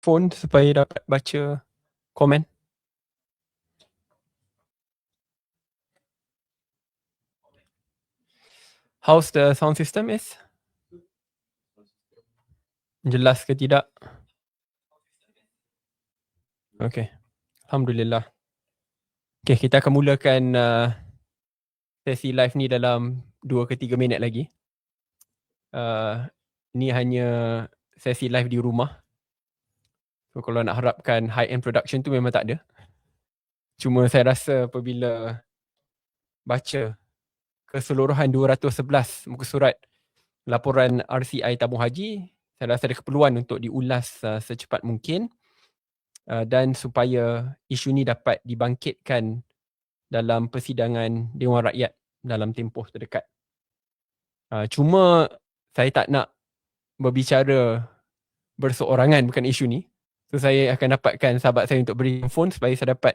phone supaya dapat baca komen. How's the sound system is? Jelas ke tidak? Okay. Alhamdulillah. Okay, kita akan mulakan sesi live ni dalam 2 ke 3 minit lagi. Ni hanya sesi live di rumah. So kalau nak harapkan high-end production tu memang tak ada. Cuma saya rasa apabila baca keseluruhan 211 muka surat laporan RCI tabung haji, saya rasa ada keperluan untuk diulas secepat mungkin dan supaya isu ni dapat dibangkitkan dalam persidangan Dewan Rakyat dalam tempoh terdekat. Cuma saya tak nak berbicara berseorangan bukan isu ni. So saya akan dapatkan sahabat saya untuk beri phone supaya saya dapat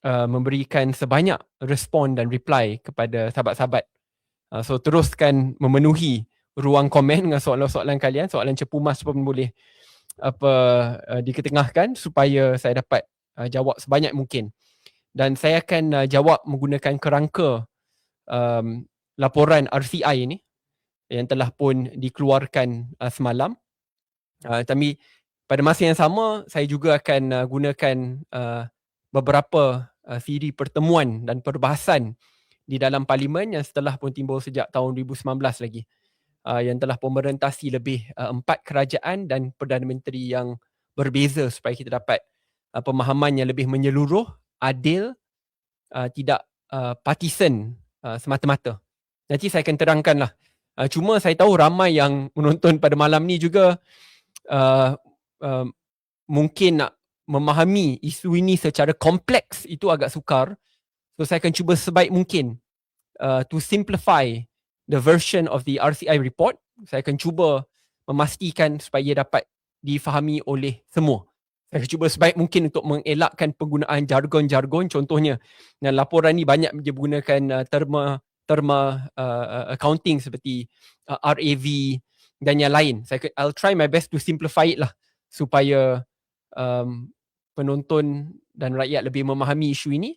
memberikan sebanyak respon dan reply kepada sahabat-sahabat. So teruskan memenuhi ruang komen dengan soalan-soalan kalian, soalan cepumas pun boleh diketengahkan supaya saya dapat jawab sebanyak mungkin. Dan saya akan jawab menggunakan kerangka laporan RCI ini yang telah pun dikeluarkan semalam. Tapi pada masa yang sama saya juga akan gunakan beberapa siri pertemuan dan perbahasan di dalam parlimen yang setelah pun timbul sejak tahun 2019 lagi, yang telah pun merentasi lebih 4 kerajaan dan Perdana Menteri yang berbeza supaya kita dapat pemahaman yang lebih menyeluruh, adil, tidak partisan semata-mata. Nanti saya akan terangkanlah. Cuma saya tahu ramai yang menonton pada malam ni juga mungkin nak memahami isu ini secara kompleks itu agak sukar. So saya akan cuba sebaik mungkin to simplify the version of the RCI report. Saya akan cuba memastikan supaya dapat difahami oleh semua. Saya akan cuba sebaik mungkin untuk mengelakkan penggunaan jargon-jargon. Contohnya, laporan ni banyak menggunakan terma accounting seperti RAV dan yang lain. I'll try my best to simplify it lah supaya penonton dan rakyat lebih memahami isu ini.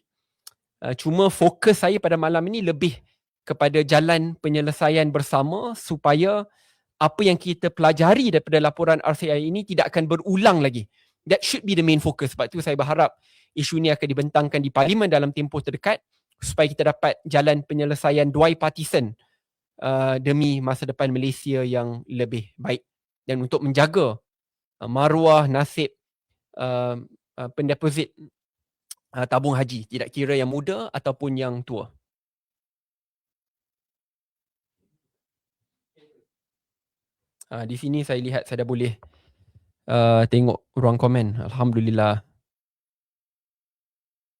Cuma fokus saya pada malam ini lebih kepada jalan penyelesaian bersama supaya apa yang kita pelajari daripada laporan RCI ini tidak akan berulang lagi. That should be the main focus. Sebab itu saya berharap isu ini akan dibentangkan di parlimen dalam tempoh terdekat supaya kita dapat jalan penyelesaian bipartisan demi masa depan Malaysia yang lebih baik dan untuk menjaga maruah nasib pendeposit tabung haji, tidak kira yang muda ataupun yang tua. Di sini saya lihat saya dah boleh tengok ruang komen. Alhamdulillah.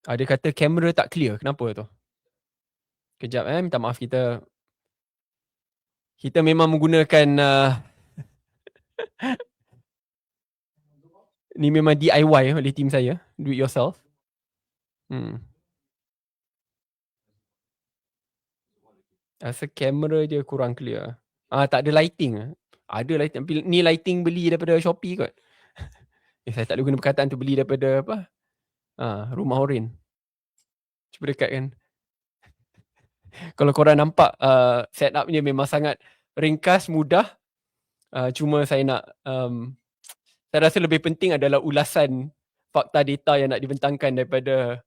Ada kata kamera tak clear. Kenapa tu? Kejap minta maaf, kita memang menggunakan ni memang DIY oleh tim saya. Do it yourself. Rasa kamera dia kurang clear. Tak ada lighting. Ada lighting. Ni lighting beli daripada Shopee kot. Saya tak boleh guna perkataan tu, beli daripada apa? Rumah Oren. Cuba dekatkan. Kalau korang nampak setup ni memang sangat ringkas, mudah. Cuma saya nak saya rasa lebih penting adalah ulasan fakta data yang nak dibentangkan daripada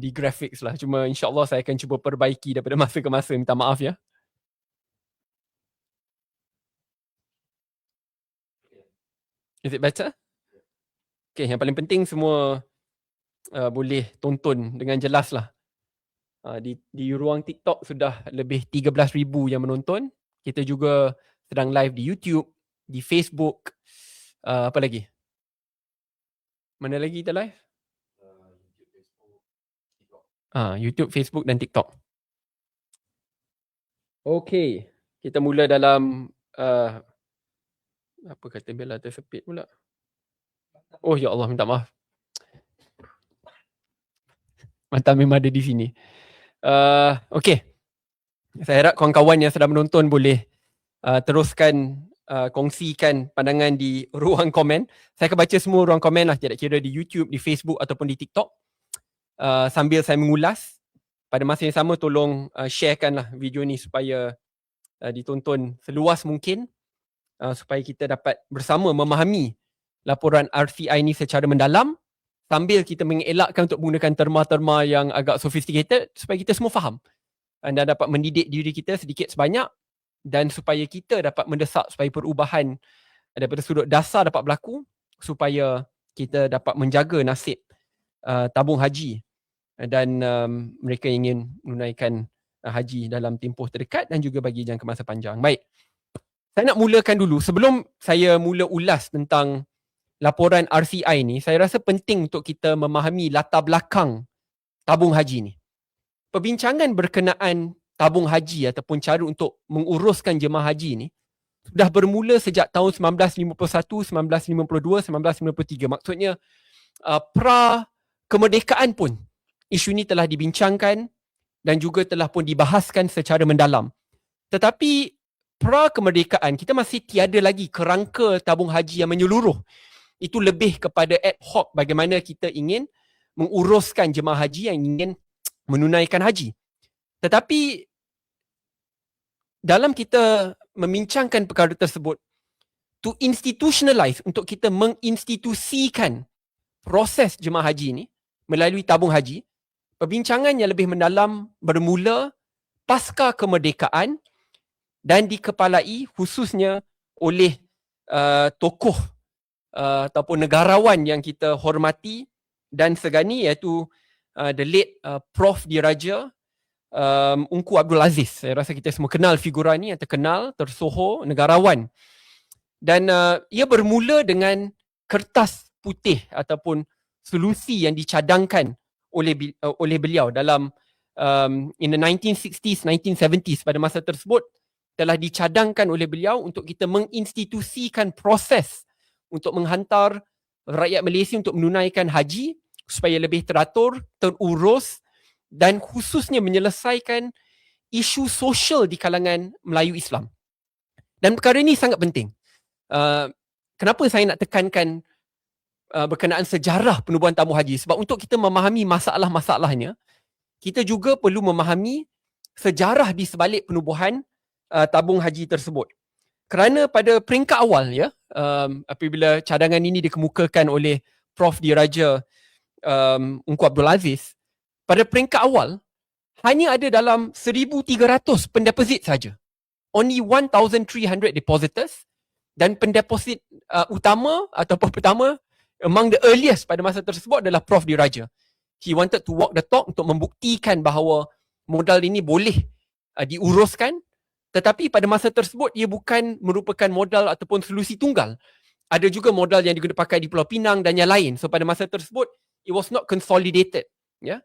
di graphics lah. Cuma insyaAllah saya akan cuba perbaiki daripada masa ke masa. Minta maaf ya. Is it better? Okay, yang paling penting semua boleh tonton dengan jelas lah. Di ruang TikTok sudah lebih 13,000 yang menonton. Kita juga sedang live di YouTube, di Facebook. Apa lagi? Mana lagi kita live? YouTube, Facebook dan TikTok. Okay, kita mula dalam apa kata Bella tersepit pula. Oh ya Allah, minta maaf. Mata memang ada di sini. Okay. Saya harap kawan-kawan yang sedang menonton boleh teruskan kongsikan pandangan di ruang komen. Saya akan baca semua ruang komen lah, tidak kira di YouTube, di Facebook ataupun di TikTok. Sambil saya mengulas. Pada masa yang sama tolong sharekanlah video ni supaya ditonton seluas mungkin, supaya kita dapat bersama memahami laporan RCI ni secara mendalam, sambil kita mengelakkan untuk menggunakan terma-terma yang agak sophisticated supaya kita semua faham dan dapat mendidik diri kita sedikit sebanyak, dan supaya kita dapat mendesak supaya perubahan daripada sudut dasar dapat berlaku, supaya kita dapat menjaga nasib tabung haji dan mereka ingin menunaikan haji dalam tempoh terdekat dan juga bagi jangka masa panjang. Baik, saya nak mulakan dulu. Sebelum saya mula ulas tentang laporan RCI ni, saya rasa penting untuk kita memahami latar belakang tabung haji ni. Perbincangan berkenaan tabung haji ataupun cara untuk menguruskan jemaah haji ni sudah bermula sejak tahun 1951, 1952, 1953. Maksudnya pra kemerdekaan pun isu ni telah dibincangkan dan juga telah pun dibahaskan secara mendalam. Tetapi pra kemerdekaan kita masih tiada lagi kerangka tabung haji yang menyeluruh. Itu lebih kepada ad hoc, bagaimana kita ingin menguruskan jemaah haji yang ingin menunaikan haji. Tetapi dalam kita membincangkan perkara tersebut, to institutionalize, untuk kita menginstitusikan proses jemaah haji ni melalui tabung haji, perbincangan yang lebih mendalam bermula pasca kemerdekaan dan dikepalai khususnya oleh tokoh ataupun negarawan yang kita hormati dan segani, iaitu the late Prof. Diraja Ungku Abdul Aziz. Saya rasa kita semua kenal figura ni, yang terkenal, tersohor, negarawan. Dan ia bermula dengan kertas putih ataupun solusi yang dicadangkan oleh beliau dalam in the 1960s, 1970s. Pada masa tersebut telah dicadangkan oleh beliau untuk kita menginstitusikan proses untuk menghantar rakyat Malaysia untuk menunaikan haji supaya lebih teratur, terurus dan khususnya menyelesaikan isu sosial di kalangan Melayu Islam. Dan perkara ini sangat penting. Kenapa saya nak tekankan berkenaan sejarah penubuhan tabung haji? Sebab untuk kita memahami masalah-masalahnya, kita juga perlu memahami sejarah di sebalik penubuhan tabung haji tersebut. Kerana pada peringkat awal, ya, apabila cadangan ini dikemukakan oleh Prof. Diraja Ungku Abdul Aziz, pada peringkat awal hanya ada dalam 1,300 pendeposit saja. Only 1,300 depositors, dan pendeposit utama ataupun pertama among the earliest pada masa tersebut adalah Prof. Diraja. He wanted to walk the talk untuk membuktikan bahawa modal ini boleh diuruskan, tetapi pada masa tersebut ia bukan merupakan modal ataupun solusi tunggal. Ada juga modal yang digunakan pakai di Pulau Pinang dan yang lain. So pada masa tersebut it was not consolidated, ya.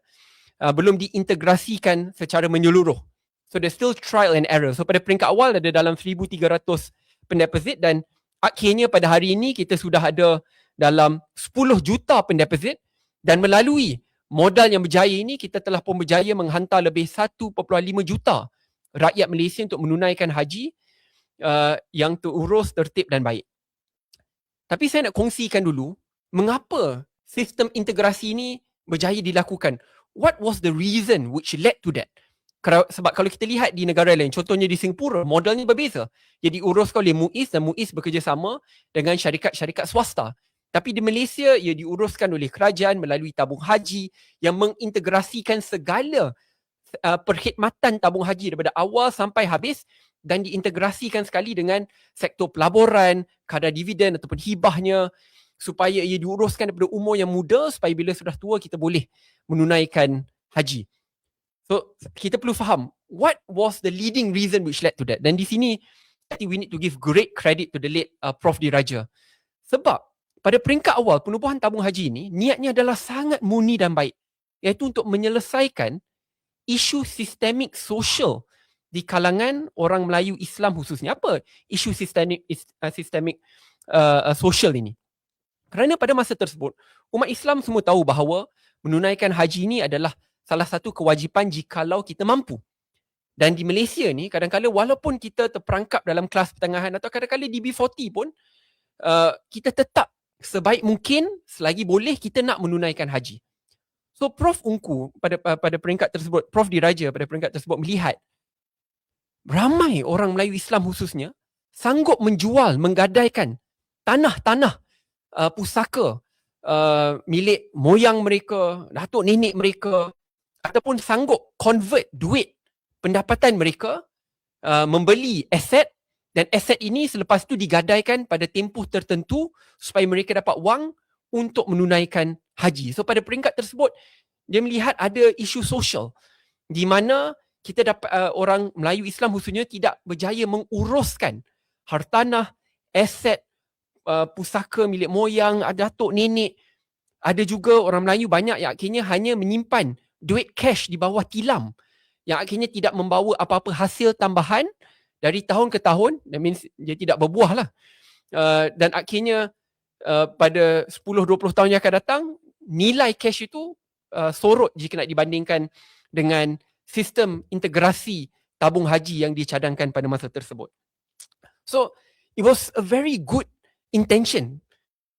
Belum diintegrasikan secara menyeluruh. So there's still trial and error. So pada peringkat awal ada dalam 1,300 pendeposit, dan akhirnya pada hari ini kita sudah ada dalam 10 juta pendeposit, dan melalui modal yang berjaya ini kita telah pun berjaya menghantar lebih 1.5 juta rakyat Malaysia untuk menunaikan haji yang terurus, tertib dan baik. Tapi saya nak kongsikan dulu mengapa sistem integrasi ini berjaya dilakukan. What was the reason which led to that? Sebab kalau kita lihat di negara lain, contohnya di Singapura, modelnya berbeza. Jadi diuruskan oleh MUIS, dan MUIS bekerjasama dengan syarikat-syarikat swasta. Tapi di Malaysia, ia diuruskan oleh kerajaan melalui tabung haji yang mengintegrasikan segala perkhidmatan tabung haji daripada awal sampai habis, dan diintegrasikan sekali dengan sektor pelaburan, kadar dividen ataupun hibahnya, supaya ia diuruskan daripada umur yang muda, supaya bila sudah tua kita boleh menunaikan haji. So kita perlu faham what was the leading reason which led to that. Dan di sini I think we need to give great credit to the late Prof. Diraja. Sebab pada peringkat awal penubuhan tabung haji ini niatnya adalah sangat murni dan baik, iaitu untuk menyelesaikan isu sistemik sosial di kalangan orang Melayu Islam khususnya. Apa isu sistemik sosial ini? Kerana pada masa tersebut umat Islam semua tahu bahawa menunaikan haji ini adalah salah satu kewajipan jikalau kita mampu. Dan di Malaysia ni kadang-kadang walaupun kita terperangkap dalam kelas pertengahan atau kadang-kadang di B40 pun kita tetap sebaik mungkin selagi boleh kita nak menunaikan haji. So Prof Ungku pada peringkat tersebut, Prof Diraja pada peringkat tersebut melihat ramai orang Melayu Islam khususnya sanggup menjual, menggadaikan tanah-tanah pusaka milik moyang mereka, datuk nenek mereka, ataupun sanggup convert duit pendapatan mereka membeli aset, dan aset ini selepas itu digadaikan pada tempoh tertentu supaya mereka dapat wang untuk menunaikan haji. So pada peringkat tersebut dia melihat ada isu sosial di mana kita dapat orang Melayu Islam khususnya tidak berjaya menguruskan hartanah, aset, pusaka milik moyang, datuk nenek. Ada juga orang Melayu banyak yang akhirnya hanya menyimpan duit cash di bawah tilam yang akhirnya tidak membawa apa-apa hasil tambahan dari tahun ke tahun. That means dia tidak berbuah lah. Dan akhirnya pada 10-20 tahun yang akan datang, nilai cash itu sorot jika nak dibandingkan dengan sistem integrasi tabung haji yang dicadangkan pada masa tersebut. So, it was a very good intention,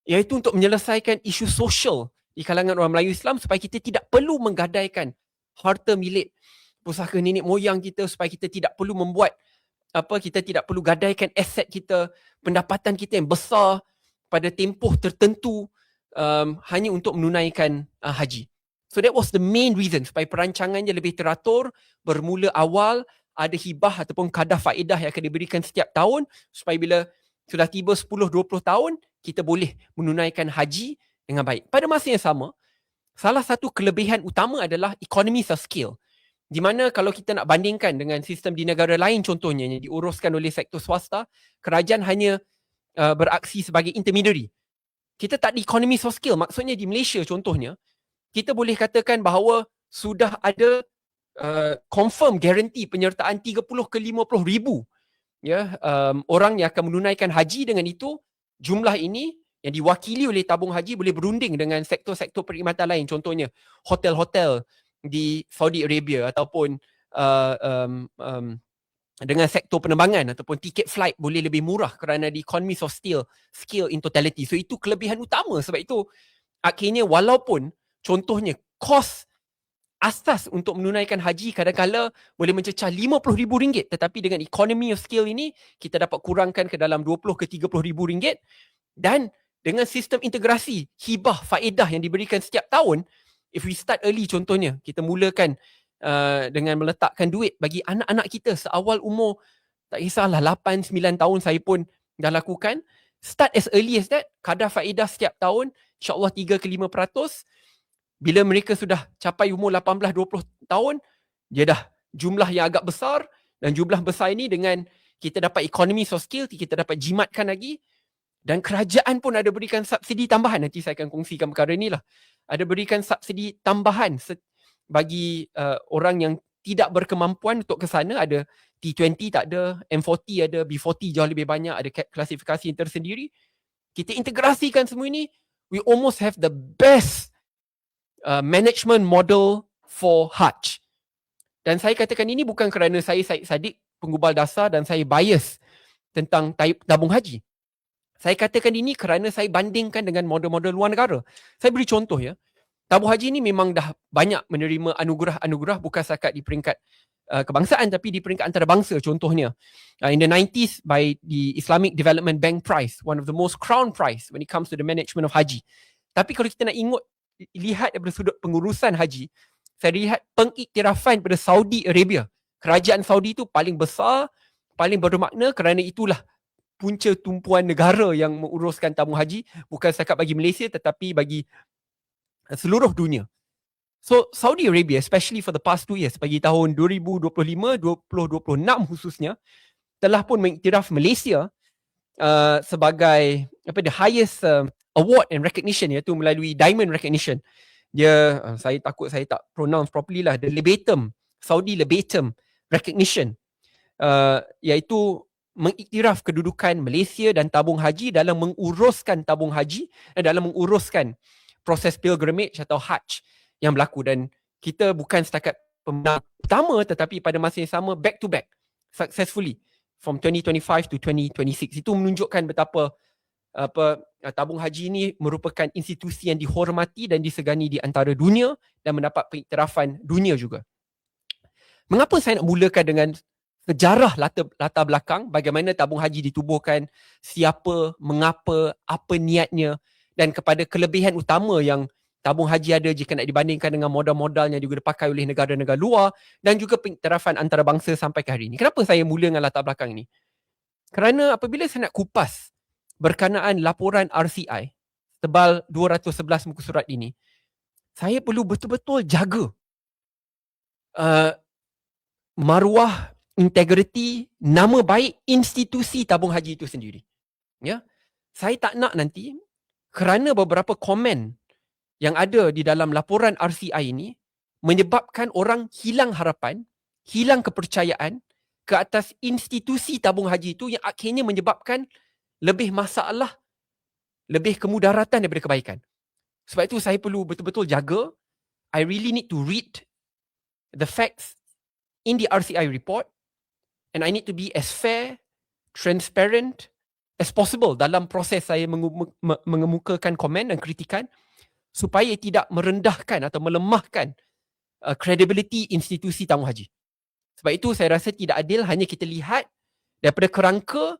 iaitu untuk menyelesaikan isu sosial di kalangan orang Melayu Islam supaya kita tidak perlu menggadaikan harta milik pusaka nenek moyang kita, supaya kita tidak perlu membuat kita tidak perlu gadaikan aset kita, pendapatan kita yang besar pada tempoh tertentu hanya untuk menunaikan haji. So that was the main reason supaya perancangannya lebih teratur, bermula awal, ada hibah ataupun kadar faedah yang akan diberikan setiap tahun supaya bila sudah tiba 10-20 tahun, kita boleh menunaikan haji dengan baik. Pada masa yang sama, salah satu kelebihan utama adalah economies of scale. Di mana kalau kita nak bandingkan dengan sistem di negara lain contohnya yang diuruskan oleh sektor swasta, kerajaan hanya beraksi sebagai intermediary. Kita tak ada economies of scale. Maksudnya di Malaysia contohnya, kita boleh katakan bahawa sudah ada confirm guarantee penyertaan 30 ke 50 ribu orang yang akan menunaikan haji. Dengan itu, jumlah ini yang diwakili oleh tabung haji boleh berunding dengan sektor-sektor perkhidmatan lain. Contohnya hotel-hotel di Saudi Arabia ataupun dengan sektor penerbangan ataupun tiket flight boleh lebih murah kerana di economies of scale in totality. So itu kelebihan utama. Sebab itu akhirnya walaupun contohnya kos asas untuk menunaikan haji kadang-kala boleh mencecah RM50,000, tetapi dengan economy of scale ini kita dapat kurangkan ke dalam RM20 ke RM30,000, dan dengan sistem integrasi hibah faedah yang diberikan setiap tahun, if we start early contohnya, kita mulakan dengan meletakkan duit bagi anak-anak kita seawal umur, tak kisahlah 8-9 tahun, saya pun dah lakukan. Start as early as that, kadar faedah setiap tahun insyaAllah 3 ke 5%. Bila mereka sudah capai umur 18-20 tahun, dia dah jumlah yang agak besar, dan jumlah besar ini dengan kita dapat economies of scale, kita dapat jimatkan lagi, dan kerajaan pun ada berikan subsidi tambahan. Nanti saya akan kongsikan perkara inilah. Ada berikan subsidi tambahan bagi orang yang tidak berkemampuan untuk ke sana. Ada T20 tak ada, M40 ada, B40 jauh lebih banyak, ada klasifikasi yang tersendiri. Kita integrasikan semua ini, we almost have the best management model for Hajj. Dan saya katakan ini bukan kerana saya Syed Saddiq, penggubal dasar, dan saya bias tentang tabung haji. Saya katakan ini kerana saya bandingkan dengan model-model luar negara. Saya beri contoh ya. Tabung haji ini memang dah banyak menerima anugerah-anugerah, bukan setakat di peringkat kebangsaan, tapi di peringkat antarabangsa. Contohnya in the 90s by the Islamic Development Bank Prize, one of the most crowned prize when it comes to the management of haji. Tapi kalau kita nak lihat daripada sudut pengurusan haji, saya lihat pengiktirafan pada Saudi Arabia. Kerajaan Saudi itu paling besar, paling bermakna, kerana itulah punca tumpuan negara yang menguruskan tabung haji, bukan setakat bagi Malaysia tetapi bagi seluruh dunia. So Saudi Arabia, especially for the past 2 years, bagi tahun 2025, 2026 khususnya, telah pun mengiktiraf Malaysia sebagai the highest award and recognition, iaitu melalui diamond recognition. Dia, saya takut saya tak pronounce properly lah, the Lebatum, Saudi Lebatum recognition, iaitu mengiktiraf kedudukan Malaysia dan tabung haji dalam menguruskan tabung haji, dalam menguruskan proses pilgrimage atau Hajj yang berlaku. Dan kita bukan setakat pemenang utama, tetapi pada masa yang sama back to back successfully from 2025 to 2026. Itu menunjukkan betapa tabung haji ini merupakan institusi yang dihormati dan disegani di antara dunia dan mendapat pengiktirafan dunia juga. Mengapa saya nak mulakan dengan sejarah latar belakang bagaimana tabung haji ditubuhkan, siapa, mengapa, apa niatnya, dan kepada kelebihan utama yang tabung haji ada jika nak dibandingkan dengan modal-modal yang juga dipakai oleh negara-negara luar dan juga pengiktirafan antarabangsa sampai ke hari ini. Kenapa saya mula dengan latar belakang ini? Kerana apabila saya nak kupas berkenaan laporan RCI tebal 211 muka surat ini, saya perlu betul-betul jaga maruah, integriti, nama baik institusi tabung haji itu sendiri. Ya, saya tak nak nanti kerana beberapa komen yang ada di dalam laporan RCI ini menyebabkan orang hilang harapan, hilang kepercayaan ke atas institusi tabung haji itu yang akhirnya menyebabkan lebih masalah, lebih kemudaratan daripada kebaikan. Sebab itu saya perlu betul-betul jaga. I really need to read the facts in the RCI report, and I need to be as fair, transparent as possible dalam proses saya mengemukakan komen dan kritikan supaya tidak merendahkan atau melemahkan credibility institusi tabung haji. Sebab itu saya rasa tidak adil hanya kita lihat daripada kerangka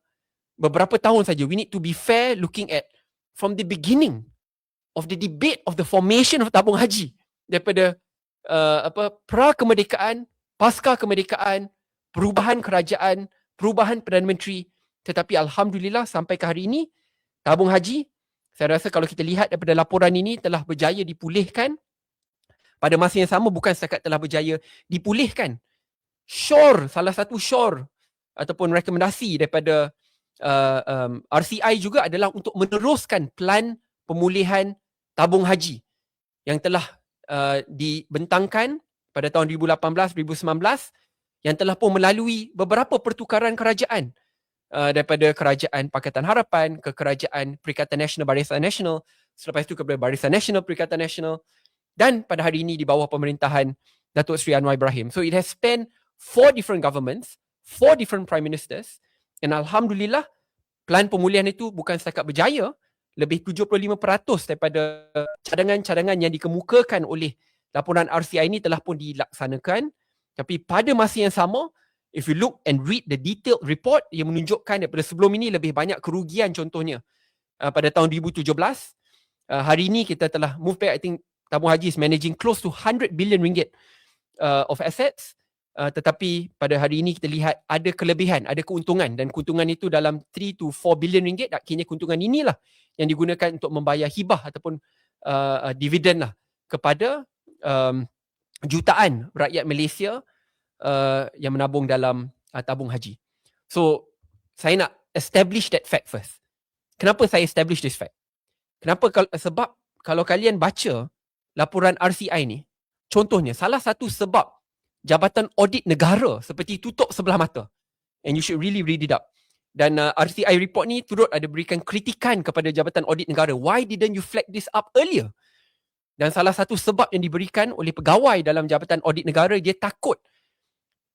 beberapa tahun saja. We need to be fair looking at from the beginning of the debate of the formation of tabung haji, daripada pra-kemerdekaan, pasca kemerdekaan, perubahan kerajaan, perubahan Perdana Menteri. Tetapi alhamdulillah sampai ke hari ini tabung haji, saya rasa kalau kita lihat daripada laporan ini, telah berjaya dipulihkan. Pada masa yang sama bukan setakat telah berjaya dipulihkan, salah satu syur ataupun rekomendasi daripada RCI juga adalah untuk meneruskan plan pemulihan tabung haji yang telah dibentangkan pada tahun 2018-2019, yang telah pun melalui beberapa pertukaran kerajaan, daripada Kerajaan Pakatan Harapan ke Kerajaan Perikatan Nasional Barisan Nasional, selepas itu kepada Barisan Nasional Perikatan Nasional, dan pada hari ini di bawah pemerintahan Datuk Seri Anwar Ibrahim. So it has spanned 4 different governments, 4 different prime ministers, and alhamdulillah plan pemulihan itu bukan setakat berjaya, lebih 75% daripada cadangan-cadangan yang dikemukakan oleh laporan RCI ini telah pun dilaksanakan. Tapi pada masa yang sama, if you look and read the detailed report yang menunjukkan daripada sebelum ini lebih banyak kerugian, contohnya pada tahun 2017, hari ini kita telah move back. I think tabung haji is managing close to 100 billion ringgit of assets, tetapi pada hari ini kita lihat ada kelebihan, ada keuntungan, dan keuntungan itu dalam 3 to 4 billion ringgit. Akhirnya keuntungan inilah yang digunakan untuk membayar hibah ataupun dividen lah kepada jutaan rakyat Malaysia yang menabung dalam tabung haji. So saya nak establish that fact first. Kenapa saya establish this fact? Kenapa? Sebab kalau kalian baca laporan RCI ni, contohnya salah satu sebab Jabatan Audit Negara seperti tutup sebelah mata, and you should really read it up. Dan RCI report ni turut ada berikan kritikan kepada Jabatan Audit Negara. Why didn't you flag this up earlier? Dan salah satu sebab yang diberikan oleh pegawai dalam Jabatan Audit Negara, dia takut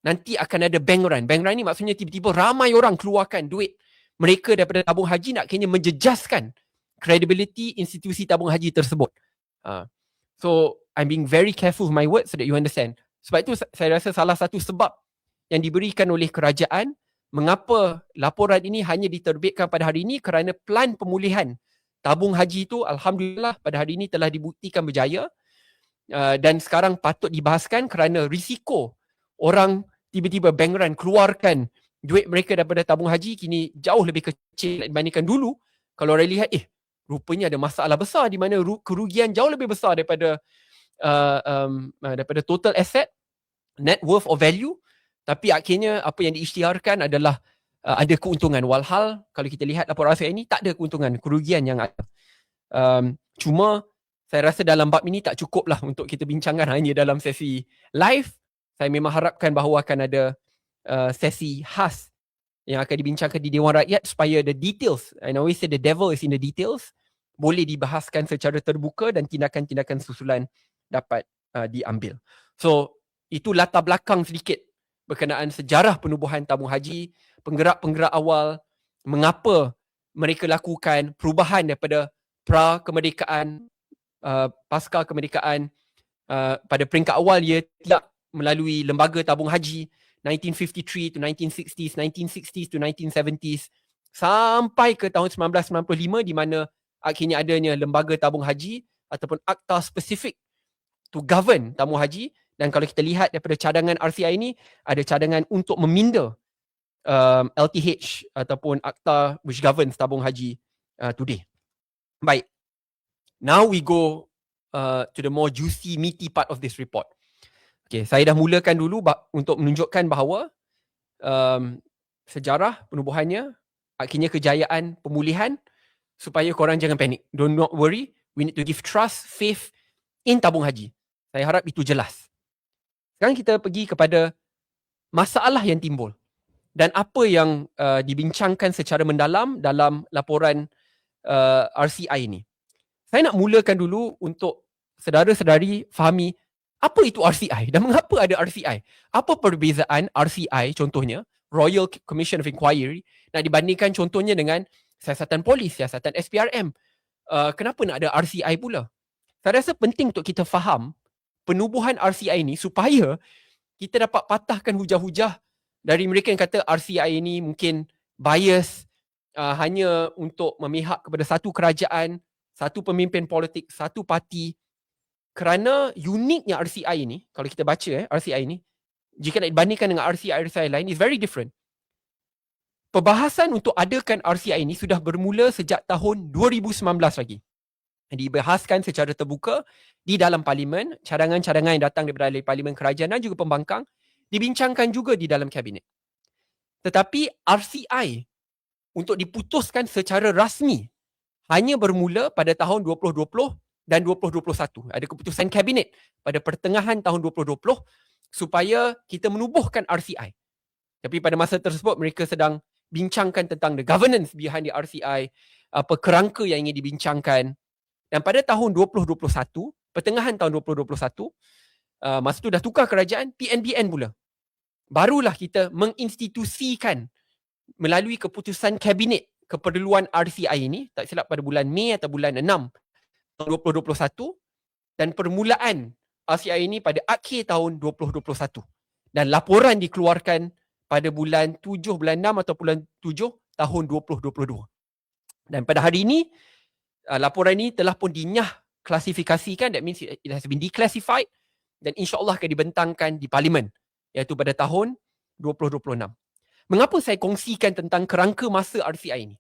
nanti akan ada bank run. Bank run ni maksudnya tiba-tiba ramai orang keluarkan duit mereka daripada tabung haji, nak kena menjejaskan credibility institusi tabung haji tersebut. So I'm being very careful with my words so that you understand. Sebab itu saya rasa salah satu sebab yang diberikan oleh kerajaan mengapa laporan ini hanya diterbitkan pada hari ini, kerana plan pemulihan tabung haji itu alhamdulillah pada hari ini telah dibuktikan berjaya, dan sekarang patut dibahaskan kerana risiko orang tiba-tiba bank run keluarkan duit mereka daripada tabung haji kini jauh lebih kecil dibandingkan dulu. Kalau orang lihat rupanya ada masalah besar di mana kerugian jauh lebih besar daripada total asset, net worth or value, tapi akhirnya apa yang diisytiharkan adalah ada keuntungan. Walhal kalau kita lihat laporan RCI ini tak ada keuntungan, kerugian yang ada. Cuma saya rasa dalam bab ini tak cukup lah untuk kita bincangkan hanya dalam sesi live. Saya memang harapkan bahawa akan ada sesi khas yang akan dibincangkan di Dewan Rakyat supaya the details, I always say the devil is in the details, boleh dibahaskan secara terbuka dan tindakan-tindakan susulan dapat diambil. So Itu latar belakang sedikit berkenaan sejarah penubuhan tabung haji, penggerak-penggerak awal, mengapa mereka lakukan perubahan daripada pra-kemerdekaan, pasca kemerdekaan, pada peringkat awal ia tidak melalui lembaga tabung haji 1953 to 1960s, 1960s to 1970s, sampai ke tahun 1995 di mana akhirnya adanya lembaga tabung haji ataupun akta spesifik to govern tabung haji. Dan kalau kita lihat daripada cadangan RCI ini, ada cadangan untuk meminda LTH ataupun akta which governs tabung haji today. Baik, now we go to the more juicy, meaty part of this report. Okay, saya dah mulakan dulu untuk menunjukkan bahawa sejarah penubuhannya, akhirnya kejayaan pemulihan, supaya korang jangan panik. Do not worry, we need to give trust, faith in tabung haji. Saya harap itu jelas. Sekarang kita pergi kepada masalah yang timbul dan apa yang dibincangkan secara mendalam dalam laporan RCI ini. Saya nak mulakan dulu untuk saudara-saudari fahami apa itu RCI dan mengapa ada RCI. Apa perbezaan RCI contohnya, Royal Commission of Inquiry, nak dibandingkan contohnya dengan siasatan polis, siasatan SPRM. Kenapa nak ada RCI pula? Saya rasa penting untuk kita faham penubuhan RCI ini supaya kita dapat patahkan hujah-hujah dari mereka yang kata RCI ini mungkin bias, hanya untuk memihak kepada satu kerajaan, satu pemimpin politik, satu parti. Kerana uniknya RCI ini, kalau kita baca RCI ini, jika nak dibandingkan dengan RCI lain, is very different. Perbahasan untuk adakan RCI ini sudah bermula sejak tahun 2019 lagi. Dibahaskan secara terbuka di dalam parlimen, cadangan-cadangan yang datang daripada parlimen kerajaan dan juga pembangkang, dibincangkan juga di dalam kabinet. Tetapi RCI untuk diputuskan secara rasmi hanya bermula pada tahun 2020 dan 2021. Ada keputusan kabinet pada pertengahan tahun 2020 supaya kita menubuhkan RCI. Tapi pada masa tersebut mereka sedang bincangkan tentang the governance behind the RCI, apa kerangka yang ingin dibincangkan. Dan pada tahun 2021, pertengahan tahun 2021, masa tu dah tukar kerajaan, PNBN pula. Barulah kita menginstitusikan melalui keputusan kabinet keperluan RCI ini, tak silap pada bulan Mei atau bulan 6 tahun 2021, dan permulaan RCI ini pada akhir tahun 2021. Dan laporan dikeluarkan pada bulan 7, bulan 6 atau bulan 7 tahun 2022. Dan pada hari ini, laporan ini telah pun dinyah klasifikasikan, that means it has been declassified, dan insyaAllah akan dibentangkan di parlimen, iaitu pada tahun 2026. Mengapa saya kongsikan tentang kerangka masa RCI ini?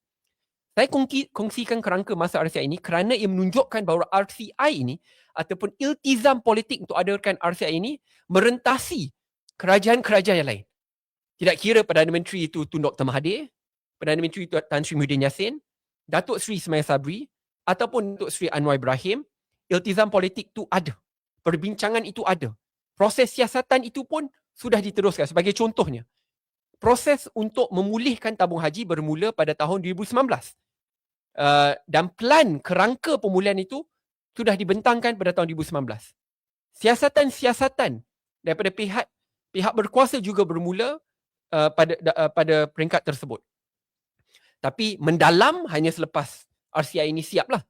Saya kongsikan kerangka masa RCI ini kerana ia menunjukkan bahawa RCI ini ataupun iltizam politik untuk adakan RCI ini merentasi kerajaan-kerajaan yang lain. Tidak kira Perdana Menteri itu Tun Dr. Mahathir, Perdana Menteri itu Tan Sri Muhyiddin Yassin, Datuk Seri Ismail Sabri, ataupun Datuk Seri Anwar Ibrahim, iltizam politik itu ada. Perbincangan itu ada. Proses siasatan itu pun sudah diteruskan. Sebagai contohnya, proses untuk memulihkan tabung haji bermula pada tahun 2019. Dan plan kerangka pemulihan itu sudah dibentangkan pada tahun 2019. Siasatan-siasatan daripada pihak berkuasa juga bermula pada peringkat tersebut. Tapi mendalam hanya selepas RCI ini siaplah.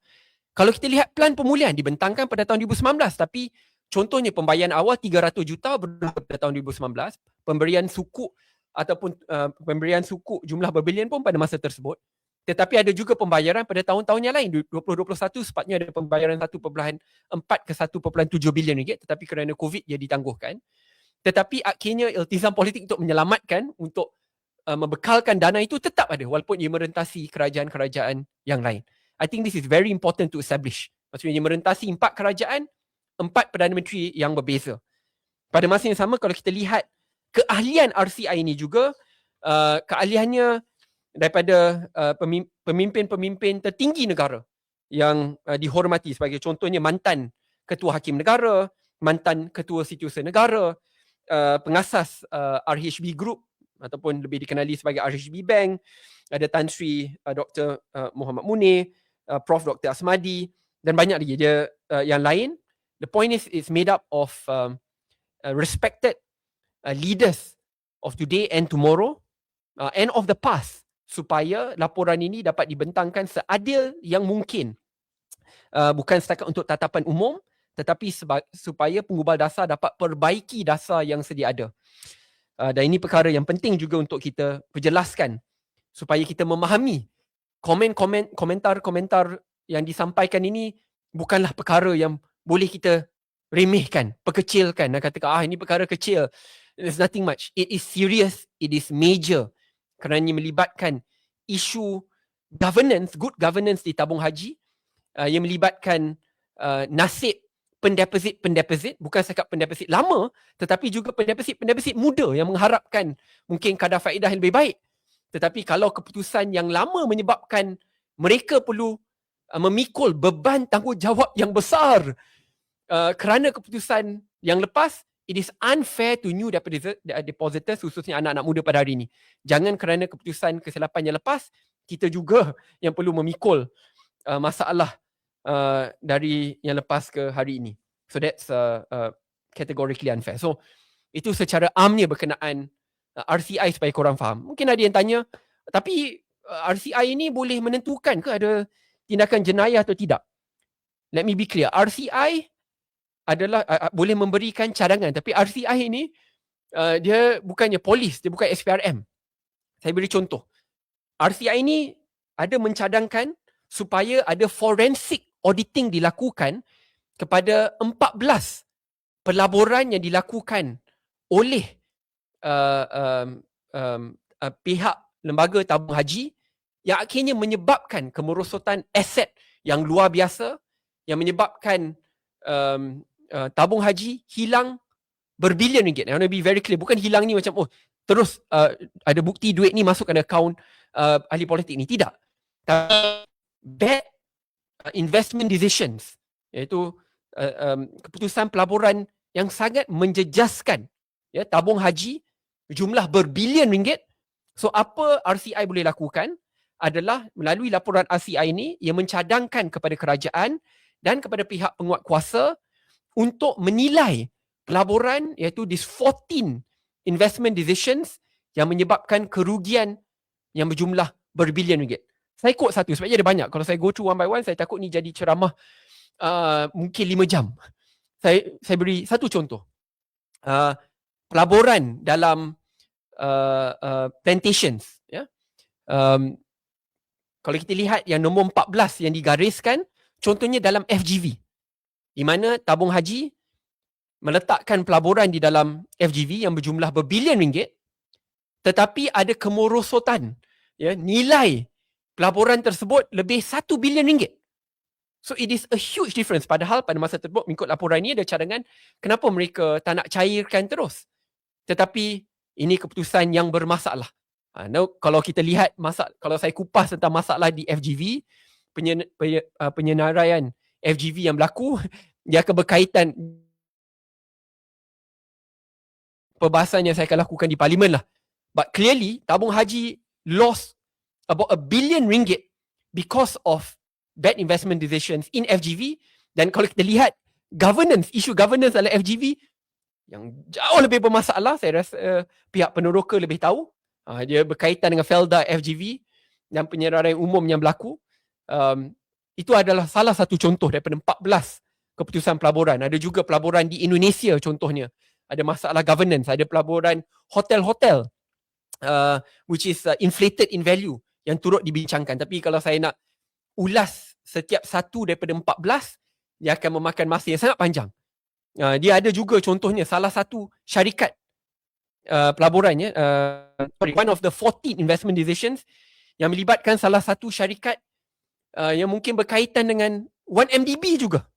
Kalau kita lihat plan pemulihan dibentangkan pada tahun 2019, tapi contohnya pembayaran awal 300 juta pada tahun 2019, pemberian sukuk ataupun pemberian sukuk jumlah berbilion pun pada masa tersebut. Tetapi ada juga pembayaran pada tahun-tahun yang lain. 2021 sepatutnya ada pembayaran 1.4 ke 1.7 bilion ringgit, tetapi kerana COVID dia ditangguhkan. Tetapi akhirnya iltizam politik untuk menyelamatkan, untuk membekalkan dana itu tetap ada walaupun ia merentasi kerajaan-kerajaan yang lain. I think this is very important to establish. Maksudnya ia merentasi 4 kerajaan, 4 Perdana Menteri yang berbeza. Pada masa yang sama, kalau kita lihat keahlian RCI ini juga, keahliannya daripada pemimpin-pemimpin tertinggi negara yang dihormati, sebagai contohnya mantan Ketua Hakim Negara, mantan Ketua Setiausaha Negara, pengasas RHB Group ataupun lebih dikenali sebagai RHB Bank, ada Tan Sri Dr. Muhammad Munir, Prof. Dr. Asmadi, dan banyak lagi dia yang lain. The point is, it's made up of respected leaders of today and tomorrow and of the past, supaya laporan ini dapat dibentangkan seadil yang mungkin. Bukan setakat untuk tatapan umum, tetapi supaya penggubal dasar dapat perbaiki dasar yang sedia ada. Dan ini perkara yang penting juga untuk kita perjelaskan supaya kita memahami komentar-komentar yang disampaikan ini bukanlah perkara yang boleh kita remehkan, perkecilkan dan katakan ini perkara kecil, there's nothing much. It is serious, it is major, kerana melibatkan isu governance, good governance di tabung haji, yang melibatkan nasib pendeposit, bukan sekadar pendeposit lama, tetapi juga pendeposit muda yang mengharapkan mungkin kadar faedah yang lebih baik. Tetapi kalau keputusan yang lama menyebabkan mereka perlu memikul beban tanggungjawab yang besar kerana keputusan yang lepas, it is unfair to new depositors, khususnya anak-anak muda pada hari ini. Jangan kerana keputusan kesilapan yang lepas, kita juga yang perlu memikul masalah dari yang lepas ke hari ini. So that's categorically unfair. So itu secara amnya berkenaan RCI supaya korang faham. Mungkin ada yang tanya, tapi RCI ini boleh menentukan ke ada tindakan jenayah atau tidak? Let me be clear. RCI adalah boleh memberikan cadangan, tapi RCI ini dia bukannya polis, dia bukan SPRM. Saya beri contoh. RCI ini ada mencadangkan supaya ada forensic auditing dilakukan kepada 14 pelaburan yang dilakukan oleh pihak lembaga tabung haji yang akhirnya menyebabkan kemerosotan aset yang luar biasa, yang menyebabkan tabung haji hilang berbilion ringgit. I want to be very clear. Bukan hilang ni macam terus ada bukti duit ni masuk ke akaun ahli politik ni. Tidak. Bad investment decisions, iaitu keputusan pelaburan yang sangat menjejaskan tabung haji jumlah berbilion ringgit. So apa RCI boleh lakukan adalah melalui laporan RCI ini yang mencadangkan kepada kerajaan dan kepada pihak penguat kuasa untuk menilai pelaburan, iaitu these 14 investment decisions yang menyebabkan kerugian yang berjumlah berbilion ringgit. Saya quote satu sebab dia ada banyak. Kalau saya go through one by one, saya takut ni jadi ceramah mungkin 5 jam. Saya beri satu contoh. Pelaburan dalam plantations. Kalau kita lihat yang nombor 14 yang digariskan, contohnya dalam FGV. Di mana tabung haji meletakkan pelaburan di dalam FGV yang berjumlah berbilion ringgit, tetapi ada kemerosotan. Nilai pelaburan tersebut lebih 1 bilion ringgit. So it is a huge difference. Padahal pada masa tersebut, mengikut laporan ini ada cadangan kenapa mereka tak nak cairkan terus. Tetapi ini keputusan yang bermasalah. Kalau kita lihat, kalau saya kupas tentang masalah di FGV, penyenaraian FGV yang berlaku, dia akan berkaitan perbahasan yang saya akan lakukan di parlimen lah. But clearly, tabung haji lost about 1 billion ringgit because of bad investment decisions in FGV. Dan kalau kita lihat isu governance dalam FGV yang jauh lebih bermasalah, saya rasa pihak peneroka lebih tahu. Dia berkaitan dengan Felda FGV dan penyerahan umum yang berlaku. Itu adalah salah satu contoh daripada 14 keputusan pelaburan. Ada juga pelaburan di Indonesia contohnya. Ada masalah governance. Ada pelaburan hotel-hotel which is inflated in value yang turut dibincangkan. Tapi kalau saya nak ulas setiap satu daripada 14, dia akan memakan masa yang sangat panjang. Dia ada juga contohnya salah satu syarikat pelaburannya, one of the 14 investment decisions yang melibatkan salah satu syarikat yang mungkin berkaitan dengan 1MDB juga.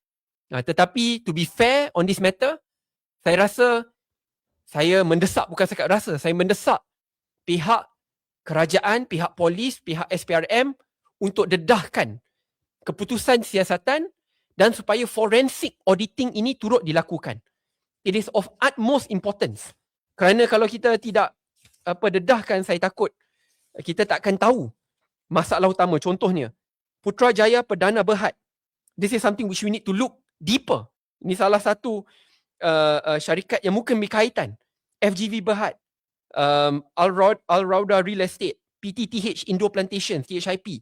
Tetapi to be fair on this matter, saya rasa saya mendesak, bukan sekadar rasa, saya mendesak pihak kerajaan, pihak polis, pihak SPRM untuk dedahkan keputusan siasatan dan supaya forensic auditing ini turut dilakukan. It is of utmost importance. Kerana kalau kita tidak dedahkan, saya takut kita tak akan tahu masalah utama. Contohnya, Putrajaya Perdana Berhad. This is something which we need to look deeper. Ini salah satu syarikat yang mungkin berkaitan. FGV Berhad, Al-Rauda Real Estate, PTTH Indo Plantation, CHIP.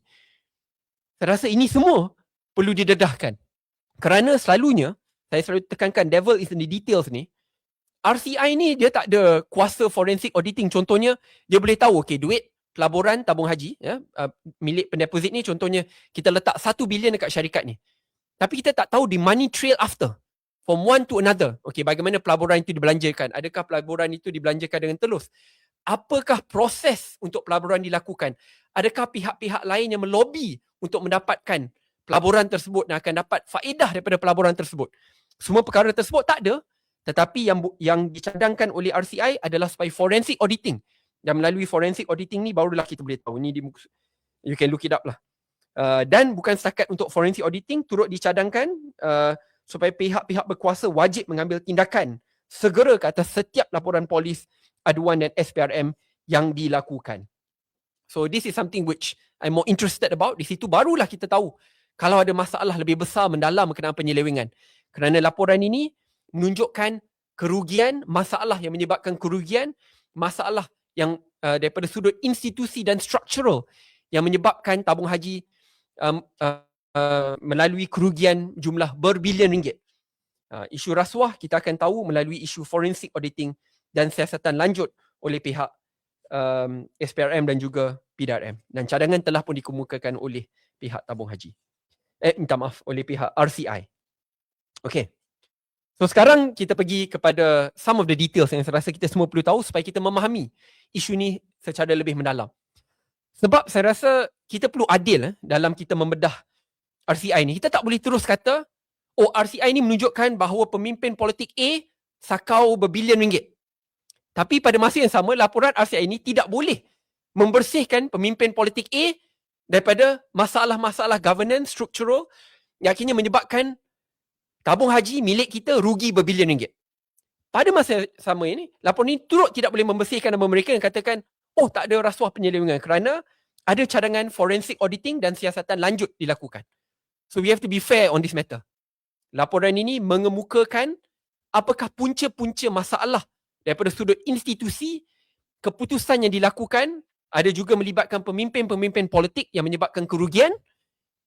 Saya rasa ini semua perlu didedahkan. Kerana selalunya, saya selalu tekankan devil is in the details ni. RCI ni dia tak ada kuasa forensic auditing. Contohnya, dia boleh tahu, okay, duit pelaburan tabung haji, milik pendeposit ni, contohnya kita letak 1 bilion dekat syarikat ni. Tapi kita tak tahu the money trail after. From one to another. Okay, bagaimana pelaburan itu dibelanjakan? Adakah pelaburan itu dibelanjakan dengan telus? Apakah proses untuk pelaburan dilakukan? Adakah pihak-pihak lain yang melobi untuk mendapatkan pelaburan tersebut dan akan dapat faedah daripada pelaburan tersebut? Semua perkara tersebut tak ada. Tetapi yang dicadangkan oleh RCI adalah supaya forensic auditing. Dan melalui forensic auditing ni barulah kita boleh tahu. Ni you can look it up lah. Dan bukan setakat untuk forensic auditing, turut dicadangkan supaya pihak-pihak berkuasa wajib mengambil tindakan segera ke atas setiap laporan polis, aduan dan SPRM yang dilakukan. So this is something which I'm more interested about. Di situ barulah kita tahu kalau ada masalah lebih besar mendalam berkenaan penyelewengan. Kerana laporan ini menunjukkan kerugian, masalah yang menyebabkan kerugian, masalah yang daripada sudut institusi dan struktural yang menyebabkan tabung haji melalui kerugian jumlah berbilion ringgit. Isu rasuah kita akan tahu melalui isu forensic auditing dan siasatan lanjut oleh pihak SPRM dan juga PDRM. Dan cadangan telah pun dikemukakan oleh pihak tabung haji. Minta maaf, oleh pihak RCI. Okay. So sekarang kita pergi kepada some of the details yang saya rasa kita semua perlu tahu supaya kita memahami isu ni secara lebih mendalam. Sebab saya rasa kita perlu adil dalam kita membedah RCI ni. Kita tak boleh terus kata, oh RCI ni menunjukkan bahawa pemimpin politik A sakau berbilion ringgit. Tapi pada masa yang sama, laporan RCI ni tidak boleh membersihkan pemimpin politik A daripada masalah-masalah governance, struktural yang akhirnya menyebabkan tabung haji milik kita rugi berbilion ringgit. Pada masa sama ini, laporan ini turut tidak boleh membersihkan nama mereka yang katakan, oh tak ada rasuah penyelewengan kerana ada cadangan forensic auditing dan siasatan lanjut dilakukan. So we have to be fair on this matter. Laporan ini mengemukakan apakah punca-punca masalah daripada sudut institusi, keputusan yang dilakukan, ada juga melibatkan pemimpin-pemimpin politik yang menyebabkan kerugian,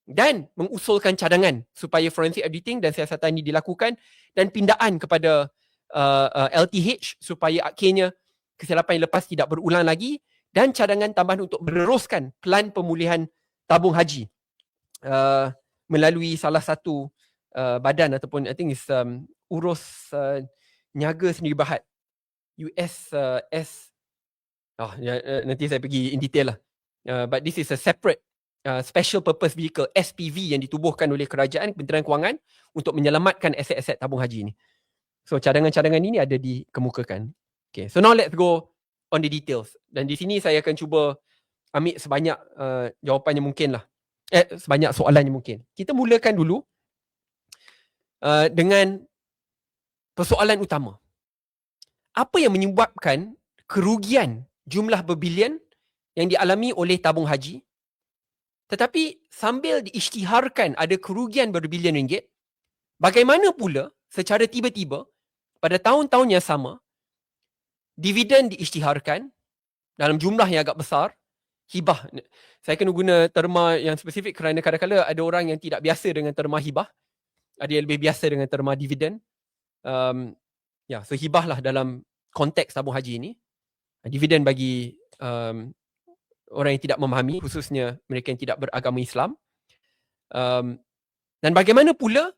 dan mengusulkan cadangan supaya forensic auditing dan siasatan ini dilakukan dan pindaan kepada LTH supaya akhirnya kesilapan yang lepas tidak berulang lagi, dan cadangan tambahan untuk meneruskan plan pemulihan tabung haji melalui salah satu badan ataupun I think is urus niaga sendiri Berhad, USS. Nanti saya pergi in detail lah. But this is a separate special purpose vehicle SPV yang ditubuhkan oleh kerajaan, Kementerian Kewangan untuk menyelamatkan aset-aset tabung haji ini. So cadangan-cadangan ini ada dikemukakan. Okay, so now let's go on the details. Dan di sini saya akan cuba ambil sebanyak jawapan yang mungkin lah. Sebanyak soalan yang mungkin. Kita mulakan dulu dengan persoalan utama. Apa yang menyebabkan kerugian jumlah berbilion yang dialami oleh tabung haji, tetapi sambil diisytiharkan ada kerugian berbilion ringgit, bagaimana pula secara tiba-tiba pada tahun-tahun yang sama, dividen diisytiharkan dalam jumlah yang agak besar, hibah. Saya kena guna terma yang spesifik kerana kadang-kadang ada orang yang tidak biasa dengan terma hibah, ada yang lebih biasa dengan terma dividen. So hibah lah dalam konteks tabung haji ini. Dividen bagi orang yang tidak memahami, khususnya mereka yang tidak beragama Islam. Dan bagaimana pula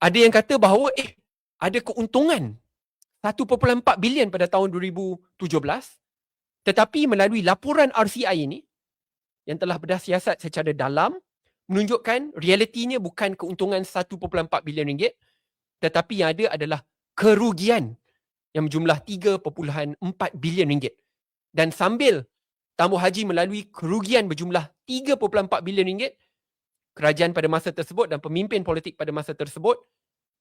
ada yang kata bahawa ada keuntungan 1.4 bilion pada tahun 2017, tetapi melalui laporan RCI ini yang telah bedah siasat secara dalam menunjukkan realitinya bukan keuntungan 1.4 bilion ringgit, tetapi yang ada adalah kerugian yang berjumlah 3.4 bilion ringgit. Dan sambil tabung haji melalui kerugian berjumlah 3.4 bilion ringgit, kerajaan pada masa tersebut dan pemimpin politik pada masa tersebut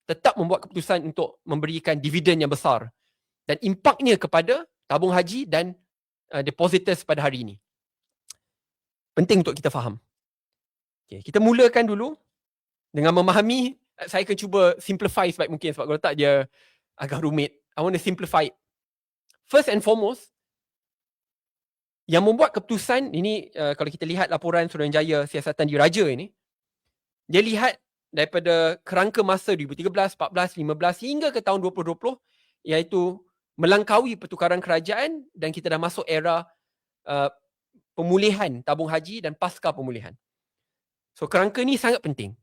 tetap membuat keputusan untuk memberikan dividen yang besar dan impaknya kepada tabung haji dan depositors pada hari ini. Penting untuk kita faham. Okay, kita mulakan dulu dengan memahami Saya akan cuba simplify sebaik mungkin sebab kalau tak dia agak rumit. I want to simplify it. First and foremost, yang membuat keputusan ini, kalau kita lihat laporan Suruhanjaya Siasatan Diraja ini, dia lihat daripada kerangka masa 2013, 14, 15 hingga ke tahun 2020, iaitu melangkaui pertukaran kerajaan dan kita dah masuk era pemulihan tabung haji dan pasca pemulihan. So kerangka ni sangat penting.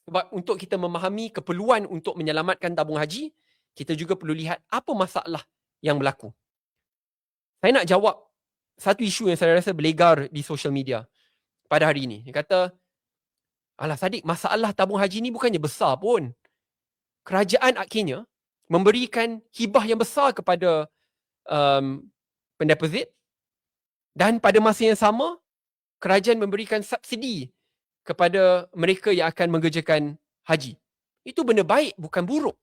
Sebab untuk kita memahami keperluan untuk menyelamatkan tabung haji, kita juga perlu lihat apa masalah yang berlaku. Saya nak jawab satu isu yang saya rasa berlegar di social media pada hari ini. Dia kata, alah Sadiq, masalah tabung haji ni bukannya besar pun. Kerajaan akhirnya memberikan hibah yang besar kepada pendeposit dan pada masa yang sama, kerajaan memberikan subsidi kepada mereka yang akan mengerjakan haji. Itu benda baik, bukan buruk.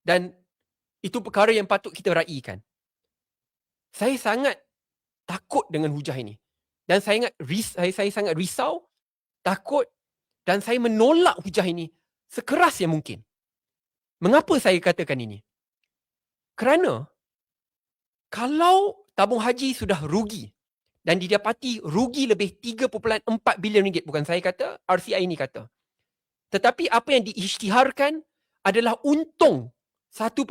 Dan itu perkara yang patut kita raikan. Saya sangat takut dengan hujah ini. Dan saya sangat risau, takut dan saya menolak hujah ini sekeras yang mungkin. Mengapa saya katakan ini? Kerana kalau tabung haji sudah rugi dan didapati rugi lebih 3.4 bilion ringgit, bukan saya kata, RCI ini kata. Tetapi apa yang diisytiharkan adalah untung 1.4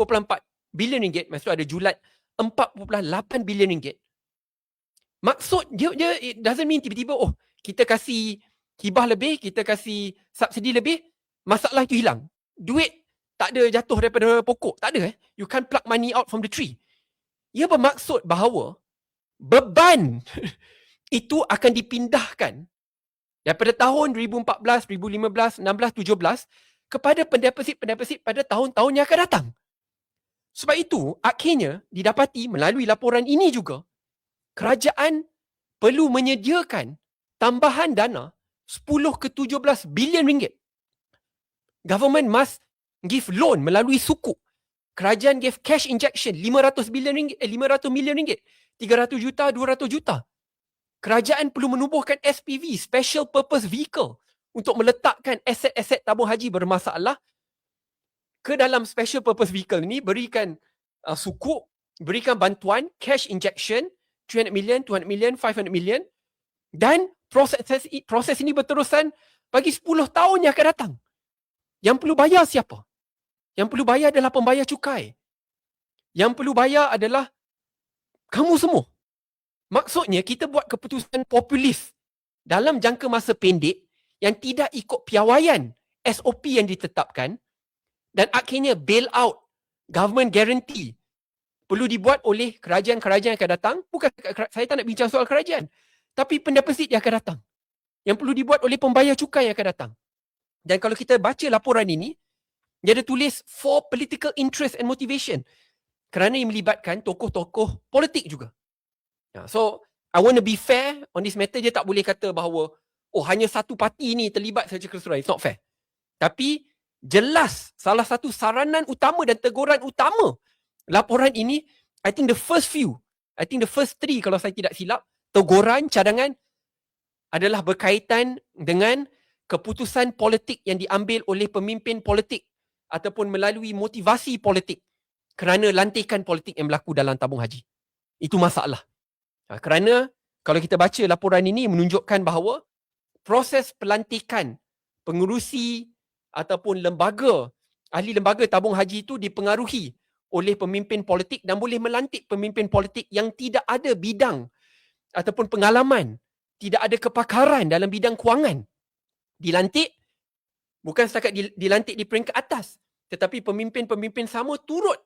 bilion ringgit, maksud ada julat 4.8 bilion ringgit. Maksud dia it doesn't mean tiba-tiba kita kasih hibah lebih, kita kasih subsidi lebih, masalah itu hilang. Duit tak ada jatuh daripada pokok, tak ada. You can't pluck money out from the tree. Ia bermaksud bahawa beban itu akan dipindahkan daripada tahun 2014, 2015, 16, 17 kepada pendeposit-pendeposit pada tahun-tahun yang akan datang. Sebab itu, akhirnya didapati melalui laporan ini juga, kerajaan perlu menyediakan tambahan dana 10 ke 17 bilion ringgit. Government must give loan melalui sukuk. Kerajaan give cash injection 500 million ringgit, 300 juta, 200 juta. Kerajaan perlu menubuhkan SPV, Special Purpose Vehicle, untuk meletakkan aset-aset tabung haji bermasalah ke dalam Special Purpose Vehicle ini, berikan sukuk, berikan bantuan, cash injection, 300 million, 200 million, 500 million, dan proses ini berterusan bagi 10 tahun yang akan datang. Yang perlu bayar siapa? Yang perlu bayar adalah pembayar cukai. Yang perlu bayar adalah kamu semua. Maksudnya kita buat keputusan populis dalam jangka masa pendek yang tidak ikut piawaian SOP yang ditetapkan, dan akhirnya bail out, government guarantee perlu dibuat oleh kerajaan-kerajaan yang akan datang. Bukan, saya tak nak bincang soal kerajaan, tapi pendeposit yang akan datang, yang perlu dibuat oleh pembayar cukai yang akan datang. Dan kalau kita baca laporan ini, dia ada tulis for political interest and motivation, kerana ia melibatkan tokoh-tokoh politik juga. So, I want to be fair on this matter. Dia tak boleh kata bahawa hanya satu parti ni terlibat secara keseluruhan. It's not fair. Tapi jelas salah satu saranan utama dan teguran utama laporan ini, I think the first 3 kalau saya tidak silap, teguran, cadangan adalah berkaitan dengan keputusan politik yang diambil oleh pemimpin politik ataupun melalui motivasi politik kerana lantikan politik yang berlaku dalam tabung haji. Itu masalah. Kerana kalau kita baca laporan ini menunjukkan bahawa proses pelantikan pengurusi ataupun lembaga, ahli lembaga tabung haji itu dipengaruhi oleh pemimpin politik dan boleh melantik pemimpin politik yang tidak ada bidang ataupun pengalaman, tidak ada kepakaran dalam bidang kewangan. Dilantik, bukan setakat dilantik di peringkat atas, tetapi pemimpin-pemimpin sama turut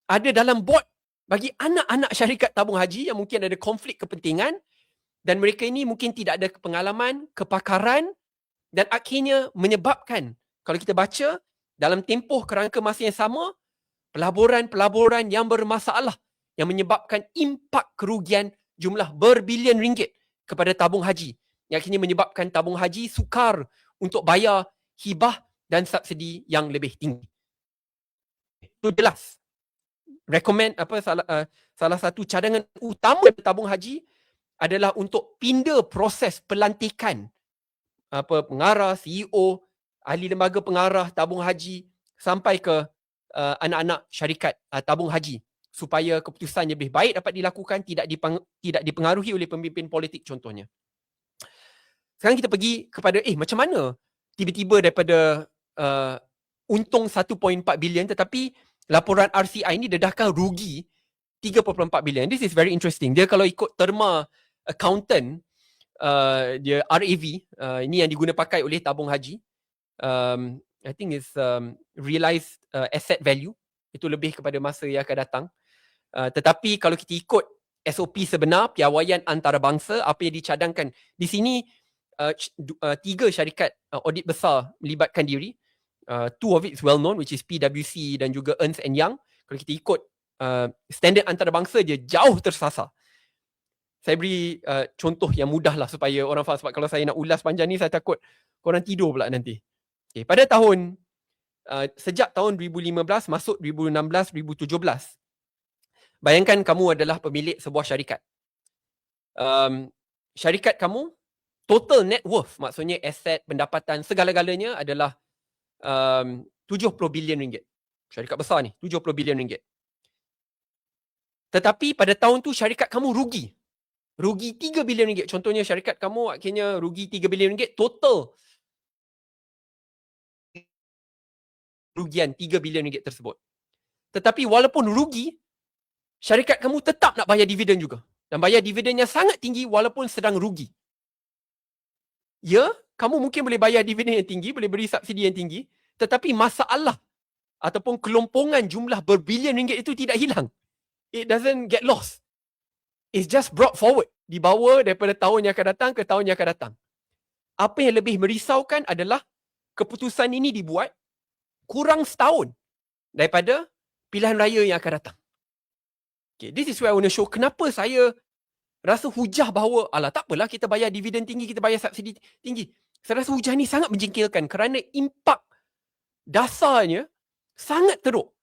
ada dalam board bagi anak-anak syarikat tabung haji yang mungkin ada konflik kepentingan, dan mereka ini mungkin tidak ada pengalaman, kepakaran, dan akhirnya menyebabkan, kalau kita baca dalam tempoh kerangka masa yang sama, pelaburan-pelaburan yang bermasalah yang menyebabkan impak kerugian jumlah berbilion ringgit kepada tabung haji, yang akhirnya menyebabkan tabung haji sukar untuk bayar hibah dan subsidi yang lebih tinggi. Itu jelas. Salah satu cadangan utama tabung haji adalah untuk pindah proses pelantikan pengarah, CEO ahli lembaga pengarah tabung haji sampai ke anak-anak syarikat tabung haji supaya keputusan lebih baik dapat dilakukan, tidak dipengaruhi oleh pemimpin politik contohnya. Sekarang kita pergi kepada macam mana tiba-tiba daripada untung 1.4 bilion tetapi laporan RCI ni dedahkan rugi 3.4 bilion. This is very interesting. Dia kalau ikut terma accountant, dia RAV, ini yang diguna pakai oleh tabung haji. I think is realized asset value. Itu lebih kepada masa yang akan datang. Tetapi kalau kita ikut SOP sebenar, piawaian antarabangsa, apa yang dicadangkan. Di sini, 3 syarikat audit besar melibatkan diri. 2 of it is well known, which is PwC dan juga Ernst & Young. Kalau kita ikut standard antarabangsa, dia jauh tersasar. Saya beri contoh yang mudah lah supaya orang faham. Sebab kalau saya nak ulas panjang ni, saya takut korang tidur pula nanti. Okay, pada tahun, sejak tahun 2015 masuk 2016, 2017, bayangkan kamu adalah pemilik sebuah syarikat. Syarikat kamu, total net worth, maksudnya aset, pendapatan, segala-galanya adalah 70 bilion ringgit. Syarikat besar ni, 70 bilion ringgit. Tetapi pada tahun tu syarikat kamu rugi. Rugi 3 bilion ringgit. Contohnya syarikat kamu akhirnya rugi 3 bilion ringgit. Total rugian 3 bilion ringgit tersebut. Tetapi walaupun rugi, syarikat kamu tetap nak bayar dividen juga. Dan bayar dividennya sangat tinggi walaupun sedang rugi. Ya, kamu mungkin boleh bayar dividen yang tinggi, boleh beri subsidi yang tinggi. Tetapi masalah ataupun kelompongan jumlah berbilion ringgit itu tidak hilang. It doesn't get lost. It's just brought forward. Dibawa daripada tahun yang akan datang ke tahun yang akan datang. Apa yang lebih merisaukan adalah keputusan ini dibuat kurang setahun daripada pilihan raya yang akan datang. Okay, this is where I want to show kenapa saya rasa hujah bahawa tak apalah kita bayar dividen tinggi, kita bayar subsidi tinggi. Saya rasa hujah ni sangat menjengkelkan kerana impak dasarnya sangat teruk.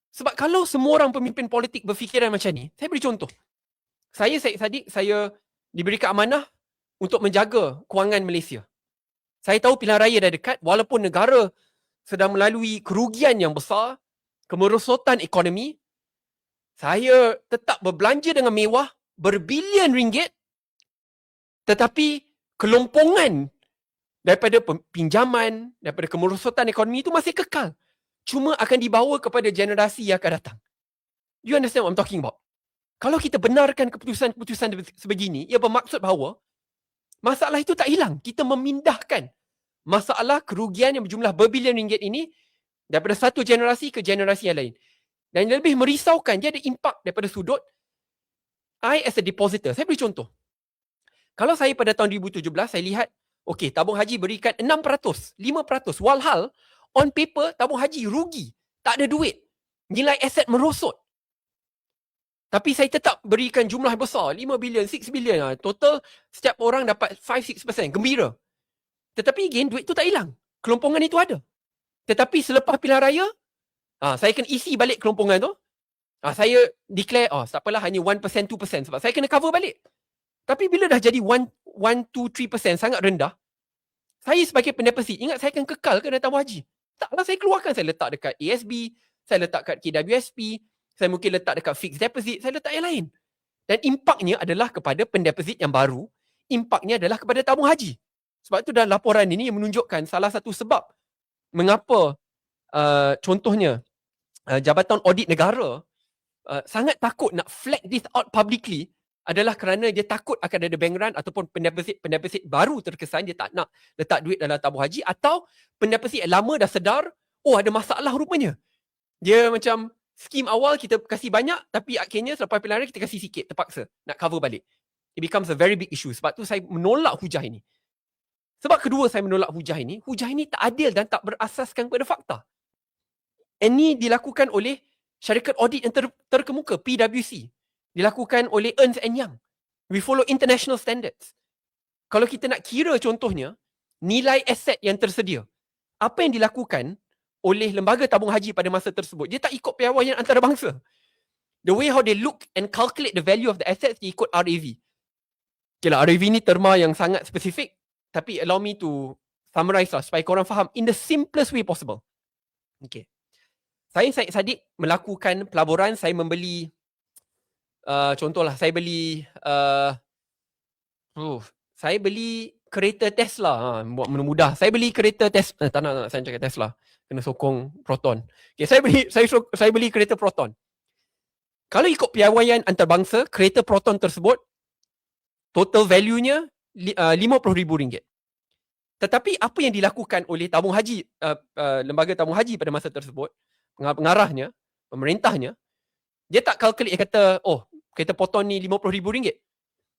Sebab kalau semua orang pemimpin politik berfikiran macam ni, saya beri contoh. Saya Syed Saddiq, saya diberikan amanah untuk menjaga kewangan Malaysia. Saya tahu pilihan raya dah dekat, walaupun negara sedang melalui kerugian yang besar, kemerosotan ekonomi, saya tetap berbelanja dengan mewah, berbilion ringgit, tetapi kelompongan daripada pinjaman, daripada kemerosotan ekonomi itu masih kekal. Cuma akan dibawa kepada generasi yang akan datang. You understand what I'm talking about? Kalau kita benarkan keputusan-keputusan sebegini, ia bermaksud bahawa masalah itu tak hilang. Kita memindahkan masalah kerugian yang berjumlah berbilion ringgit ini daripada satu generasi ke generasi yang lain. Dan yang lebih merisaukan, dia ada impak daripada sudut I as a depositor. Saya beri contoh. Kalau saya pada tahun 2017, saya lihat, okey, tabung haji berikan 6%, 5%. Walhal, on paper, tabung haji rugi. Tak ada duit. Nilai aset merosot. Tapi saya tetap berikan jumlah besar, 5 bilion, 6 bilion. Total, setiap orang dapat 5-6%. Gembira. Tetapi again, duit tu tak hilang. Kelompongan itu ada. Tetapi selepas pilihan raya, saya kena isi balik kelompongan tu. Saya declare, tak apalah, hanya 1%, 2%. Sebab saya kena cover balik. Tapi bila dah jadi 1-2-3%, sangat rendah, saya sebagai pendeposit, ingat saya akan kekal ke tabung haji? Taklah, saya keluarkan. Saya letak dekat ASB, saya letak dekat KWSP, saya mungkin letak dekat fixed deposit, saya letak yang lain. Dan impaknya adalah kepada pendeposit yang baru, impaknya adalah kepada tabung haji. Sebab itu dalam laporan ini yang menunjukkan salah satu sebab mengapa contohnya Jabatan Audit Negara sangat takut nak flag this out publicly adalah kerana dia takut akan ada bank run ataupun pendeposit baru terkesan dia tak nak letak duit dalam tabung haji, atau pendeposit yang lama dah sedar, ada masalah rupanya. Dia macam skim awal kita kasih banyak, tapi akhirnya selepas pilihan raya kita kasih sikit, terpaksa nak cover balik. It becomes a very big issue. Sebab tu saya menolak hujah ini. Sebab kedua saya menolak hujah ini tak adil dan tak berasaskan kepada fakta. Ini dilakukan oleh syarikat audit yang terkemuka, PwC. Dilakukan oleh Ernst & Young. We follow international standards. Kalau kita nak kira contohnya, nilai aset yang tersedia, apa yang dilakukan oleh lembaga tabung haji pada masa tersebut, dia tak ikut piawaian antarabangsa. The way how they look and calculate the value of the assets, dia ikut RAV. Okay lah, RAV ni terma yang sangat spesifik, tapi allow me to summarize lah supaya korang faham in the simplest way possible. Okay. Saya Syed Saddiq melakukan pelaburan, saya membeli contohlah saya beli saya beli kereta Tesla. Buat mudah. Saya beli kereta Tesla. Tak nak saya cakap Tesla. Kena sokong Proton. Okay, saya beli kereta Proton. Kalau ikut piawaian antarabangsa, kereta Proton tersebut total value-nya RM50,000. Tetapi apa yang dilakukan oleh tabung haji, lembaga tabung haji pada masa tersebut, pengarahnya, pemerintahnya, dia tak calculate, dia kata, oh, kereta Proton ni RM50,000.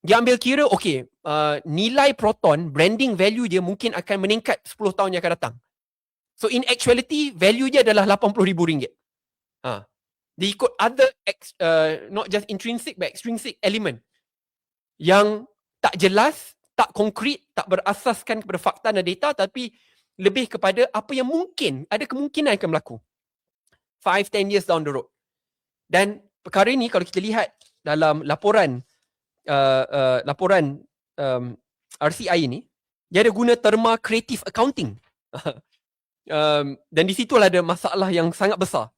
Dia ambil kira, okay, nilai Proton, branding value dia mungkin akan meningkat 10 tahun yang akan datang. So in actuality, value dia adalah RM80,000. Dia ikut other, not just intrinsic but extrinsic element yang tak jelas, tak konkret, tak berasaskan kepada fakta dan data, tapi lebih kepada apa yang mungkin, ada kemungkinan akan berlaku 5-10 years down the road. Dan perkara ini kalau kita lihat dalam laporan RCI ini, dia ada guna terma creative accounting. Dan di situlah ada masalah yang sangat besar.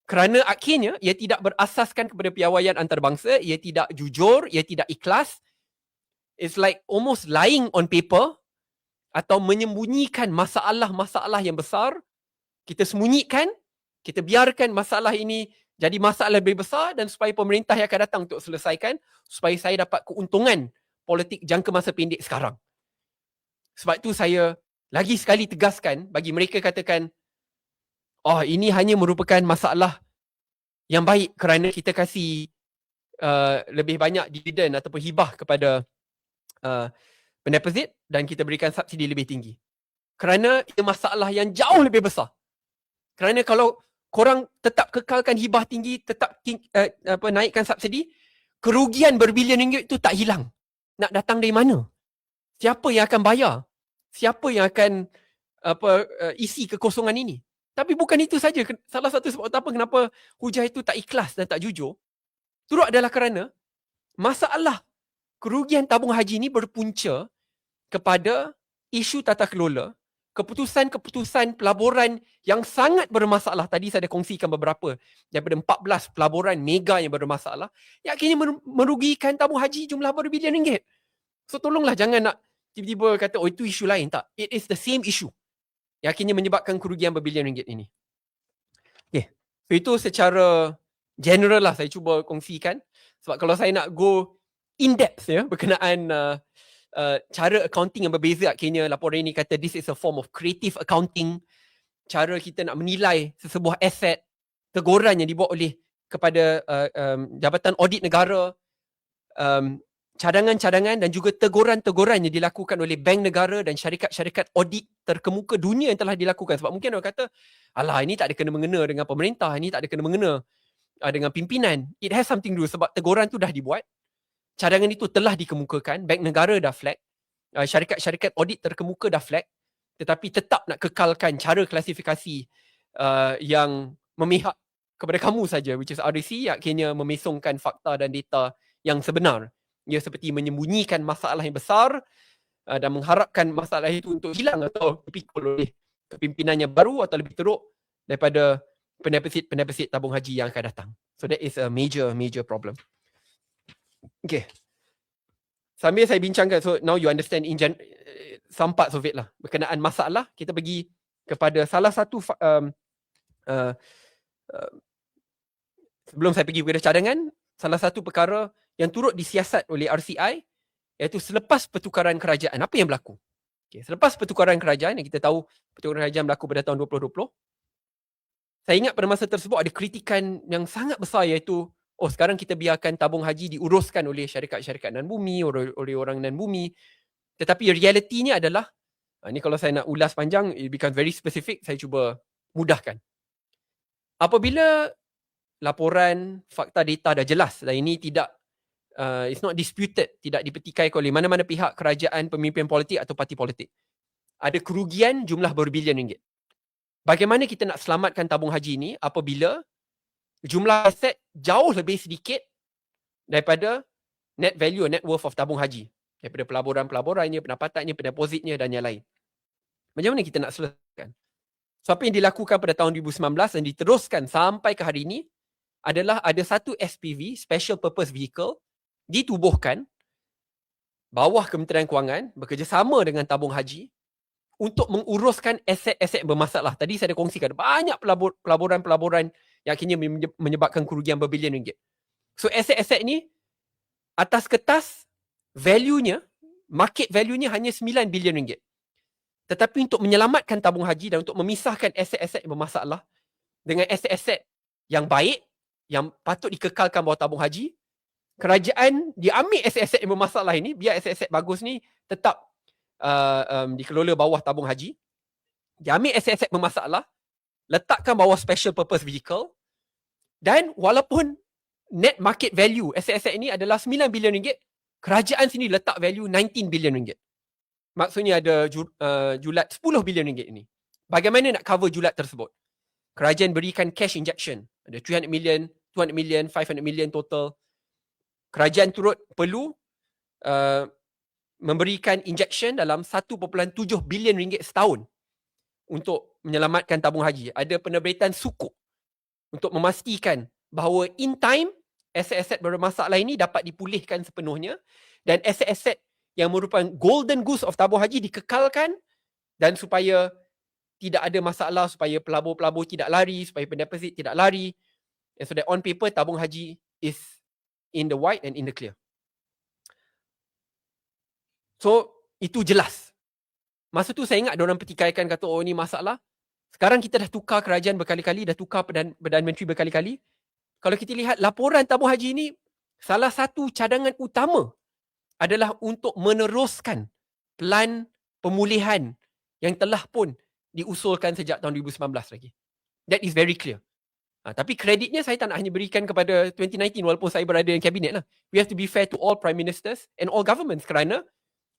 Kerana akhirnya ia tidak berasaskan kepada piawaian antarabangsa, ia tidak jujur, ia tidak ikhlas. It's like almost lying on paper atau menyembunyikan masalah-masalah yang besar. Kita sembunyikan, kita biarkan masalah ini jadi masalah lebih besar dan supaya pemerintah yang akan datang untuk selesaikan, supaya saya dapat keuntungan politik jangka masa pendek sekarang. Sebab itu saya lagi sekali tegaskan bagi mereka katakan, oh, ini hanya merupakan masalah yang baik kerana kita kasih lebih banyak dividen ataupun hibah kepada pendeposit dan kita berikan subsidi lebih tinggi. Kerana ia masalah yang jauh lebih besar. Kerana kalau korang tetap kekalkan hibah tinggi, tetap naikkan subsidi, kerugian berbilion ringgit itu tak hilang. Nak datang dari mana? Siapa yang akan bayar? Siapa yang akan isi kekosongan ini? Tapi bukan itu saja. Salah satu sebab utama kenapa hujah itu tak ikhlas dan tak jujur, turut adalah kerana masalah kerugian tabung haji ini berpunca kepada isu tata kelola, keputusan-keputusan pelaburan yang sangat bermasalah. Tadi saya dah kongsikan beberapa daripada 14 pelaburan mega yang bermasalah, yang akhirnya merugikan tabung haji jumlah berbilion ringgit. So tolonglah jangan nak tiba-tiba kata, oh itu isu lain. Tak, it is the same issue yang akhirnya menyebabkan kerugian berbilion ringgit ini. Okay. So itu secara general lah saya cuba kongsikan. Sebab kalau saya nak go in depth ya, berkenaan cara accounting yang berbeza, akhirnya laporan ini kata this is a form of creative accounting. Cara kita nak menilai sesebuah aset, teguran yang dibuat oleh kepada Jabatan Audit Negara, cadangan-cadangan dan juga teguran-teguran yang dilakukan oleh bank negara dan syarikat-syarikat audit terkemuka dunia yang telah dilakukan. Sebab mungkin orang kata, alah ini tak ada kena-mengena dengan pemerintah, ini tak ada kena-mengena dengan pimpinan. It has something to do sebab teguran tu dah dibuat, cadangan itu telah dikemukakan, bank negara dah flag, syarikat-syarikat audit terkemuka dah flag, tetapi tetap nak kekalkan cara klasifikasi yang memihak kepada kamu saja, which is RDC, akhirnya memesongkan fakta dan data yang sebenar. Ia seperti menyembunyikan masalah yang besar dan mengharapkan masalah itu untuk hilang atau dipikul oleh kepimpinan yang baru atau lebih teruk daripada pendeposit tabung haji yang akan datang. So that is a major problem. Okay. Sambil saya bincangkan, so now you understand some parts of it lah. Berkenaan masalah, kita pergi kepada salah satu sebelum saya pergi kepada cadangan, salah satu perkara yang turut disiasat oleh RCI iaitu selepas pertukaran kerajaan. Apa yang berlaku? Okay, selepas pertukaran kerajaan, yang kita tahu pertukaran kerajaan berlaku pada tahun 2020, saya ingat pada masa tersebut ada kritikan yang sangat besar iaitu, oh sekarang kita biarkan tabung haji diuruskan oleh syarikat-syarikat nan bumi, oleh orang nan bumi. Tetapi realitinya adalah, ni kalau saya nak ulas panjang, it becomes very specific, saya cuba mudahkan. Apabila laporan, fakta, data dah jelas dan ini tidak it's not disputed, tidak dipetikai oleh mana-mana pihak, kerajaan, pemimpin politik atau parti politik, ada kerugian jumlah berbilion ringgit. Bagaimana kita nak selamatkan tabung haji ini apabila jumlah aset jauh lebih sedikit daripada net value, net worth of tabung haji, daripada pelaburan-pelaburannya, pendapatannya, pendepositnya dan yang lain. Macam mana kita nak selesaikan? So apa yang dilakukan pada tahun 2019 dan diteruskan sampai ke hari ini adalah ada satu SPV, Special Purpose Vehicle, ditubuhkan bawah Kementerian Kewangan bekerjasama dengan tabung haji untuk menguruskan aset-aset bermasalah. Tadi saya ada kongsikan banyak pelaburan-pelaburan yang akhirnya menyebabkan kerugian berbilion ringgit. So aset-aset ni atas kertas value-nya, market value-nya hanya 9 bilion ringgit. Tetapi untuk menyelamatkan tabung haji dan untuk memisahkan aset-aset yang bermasalah dengan aset-aset yang baik, yang patut dikekalkan bawah tabung haji, kerajaan diambil aset-aset yang bermasalah ini, biar aset-aset bagus ni tetap dikelola bawah tabung haji. Diambil aset-aset bermasalah, letakkan bawah special purpose vehicle, dan walaupun net market value aset-aset ini adalah 9 bilion ringgit, kerajaan sini letak value 19 bilion ringgit. Maksudnya ada julat 10 bilion ringgit ini. Bagaimana nak cover julat tersebut? Kerajaan berikan cash injection. Ada 300 million, 200 million, 500 million total. Kerajaan turut perlu memberikan injection dalam 1.7 bilion ringgit setahun untuk menyelamatkan tabung haji. Ada penerbitan sukuk untuk memastikan bahawa in time aset-aset bermasalah ini dapat dipulihkan sepenuhnya dan aset-aset yang merupakan golden goose of tabung haji dikekalkan dan supaya tidak ada masalah, supaya pelabur-pelabur tidak lari, supaya pendeposit tidak lari. And so that on paper tabung haji is in the white and in the clear. So itu jelas. Masa tu saya ingat ada orang pertikaikan kata oh ni masalah. Sekarang kita dah tukar kerajaan berkali-kali, dah tukar Perdana Menteri berkali-kali. Kalau kita lihat laporan tabung haji ini, salah satu cadangan utama adalah untuk meneruskan plan pemulihan yang telah pun diusulkan sejak tahun 2019 lagi. That is very clear. Tapi kreditnya saya tak nak hanya berikan kepada 2019 walaupun saya berada dalam kabinet lah. We have to be fair to all prime ministers and all governments kerana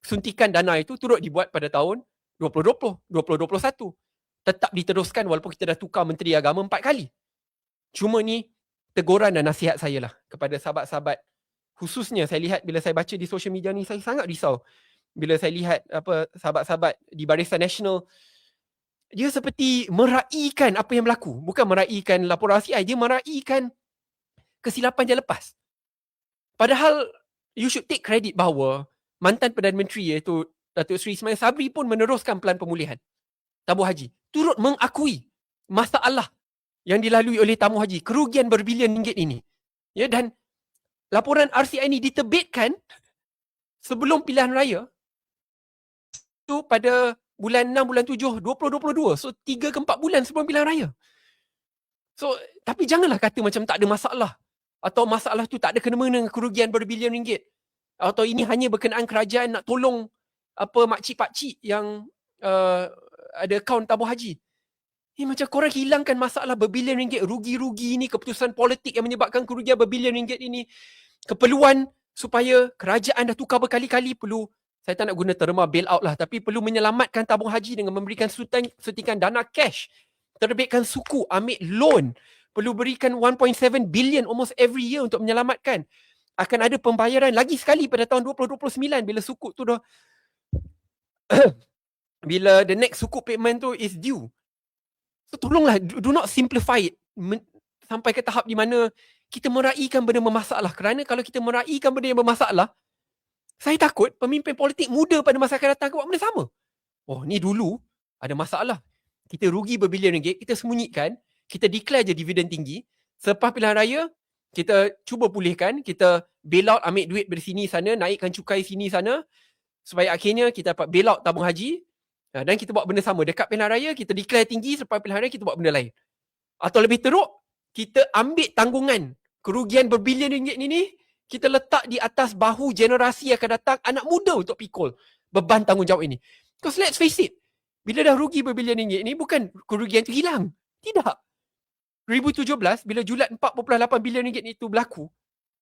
suntikan dana itu turut dibuat pada tahun 2020, 2021. Tetap diteruskan walaupun kita dah tukar Menteri Agama 4 kali. Cuma ni teguran dan nasihat saya lah kepada sahabat-sahabat. Khususnya saya lihat bila saya baca di social media ni, saya sangat risau. Bila saya lihat sahabat-sahabat di Barisan Nasional, dia seperti meraihkan apa yang berlaku. Bukan meraihkan laporan RCI, dia meraihkan kesilapan dia lepas. Padahal you should take credit bahawa mantan Perdana Menteri iaitu Datuk Seri Ismail Sabri pun meneruskan plan pemulihan tabung haji. Turut mengakui masalah yang dilalui oleh tabung haji, kerugian berbilion ringgit ini. Ya, dan laporan RCI ini diterbitkan sebelum pilihan raya tu pada bulan 6, bulan 7, 2022. So 3 ke 4 bulan sebelum pilihan raya. So, tapi janganlah kata macam tak ada masalah. Atau masalah tu tak ada kena-mengena dengan kerugian berbilion ringgit. Atau ini hanya berkenaan kerajaan nak tolong makcik-pakcik yang ada akaun tabung haji. Macam korang hilangkan masalah berbilion ringgit, rugi-rugi ini, keputusan politik yang menyebabkan kerugian berbilion ringgit ini, keperluan supaya kerajaan dah tukar berkali-kali perlu, saya tak nak guna terma bail out lah, tapi perlu menyelamatkan tabung haji dengan memberikan suntikan dana cash, terbitkan suku, ambil loan, perlu berikan 1.7 billion almost every year untuk menyelamatkan. Akan ada pembayaran lagi sekali pada tahun 2029 bila suku tu dah bila the next suku payment tu is due. So tolonglah, do not simplify it sampai ke tahap di mana kita meraihkan benda bermasalah. Kerana kalau kita meraihkan benda yang bermasalah, saya takut pemimpin politik muda pada masa akan datang buat benda sama. Oh, ni dulu ada masalah. Kita rugi berbilion ringgit, kita sembunyikan, kita declare je dividen tinggi. Selepas pilihan raya, kita cuba pulihkan, kita bail out, ambil duit dari sini sana, naikkan cukai sini sana, supaya akhirnya kita dapat bail out tabung haji. Dan kita buat benda sama. Dekat pilihan raya, kita declare tinggi. Selepas pilihan raya, kita buat benda lain. Atau lebih teruk, kita ambil tanggungan kerugian berbilion ringgit ni, kita letak di atas bahu generasi yang akan datang, anak muda untuk pikul beban tanggungjawab ini. Because let's face it, bila dah rugi berbilion ringgit ni, bukan kerugian itu hilang. Tidak. 2017, bila julat 4.8 bilion ringgit itu berlaku,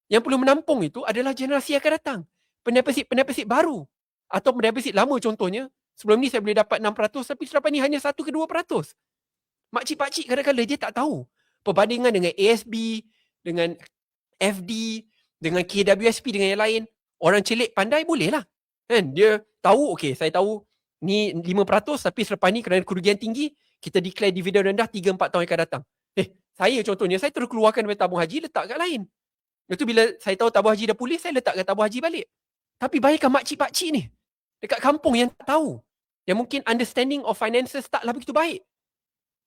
yang perlu menampung itu adalah generasi yang akan datang. Pendeposit baru. Atau pendeposit lama contohnya, sebelum ni saya boleh dapat 6%, tapi selepas ni hanya 1 ke 2%. Makcik-pakcik kadang-kadang dia tak tahu. Perbandingan dengan ASB, dengan FD, dengan KWSP, dengan yang lain. Orang celik pandai boleh lah. Kan? Dia tahu, okay, saya tahu Ni 5% tapi selepas ni kerana kerugian tinggi, kita declare dividen rendah 3-4 tahun yang akan datang. Saya contohnya, saya terus keluarkan dari tabung haji, letak kat lain. Lepas tu bila saya tahu tabung haji dah pulih, saya letakkan tabung haji balik. Tapi bayangkan makcik-pakcik ni, dekat kampung yang tak tahu, yang mungkin understanding of finances taklah begitu baik.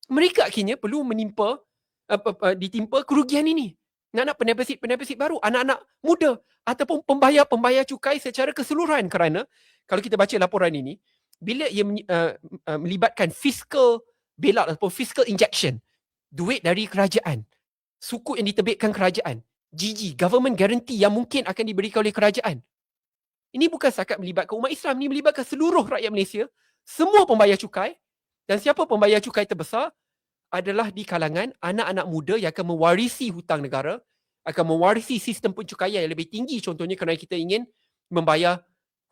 Mereka akhirnya perlu ditimpa kerugian ini. Nak penerbit baru, anak-anak muda ataupun pembayar cukai secara keseluruhan, kerana kalau kita baca laporan ini, bila ia melibatkan fiscal bailout ataupun fiscal injection, duit dari kerajaan, sukuk yang diterbitkan kerajaan, GG, government guarantee yang mungkin akan diberikan oleh kerajaan. Ini bukan setakat melibatkan umat Islam, ini melibatkan seluruh rakyat Malaysia, semua pembayar cukai, dan siapa pembayar cukai terbesar adalah di kalangan anak-anak muda yang akan mewarisi hutang negara, akan mewarisi sistem pencukaian yang lebih tinggi, contohnya kerana kita ingin membayar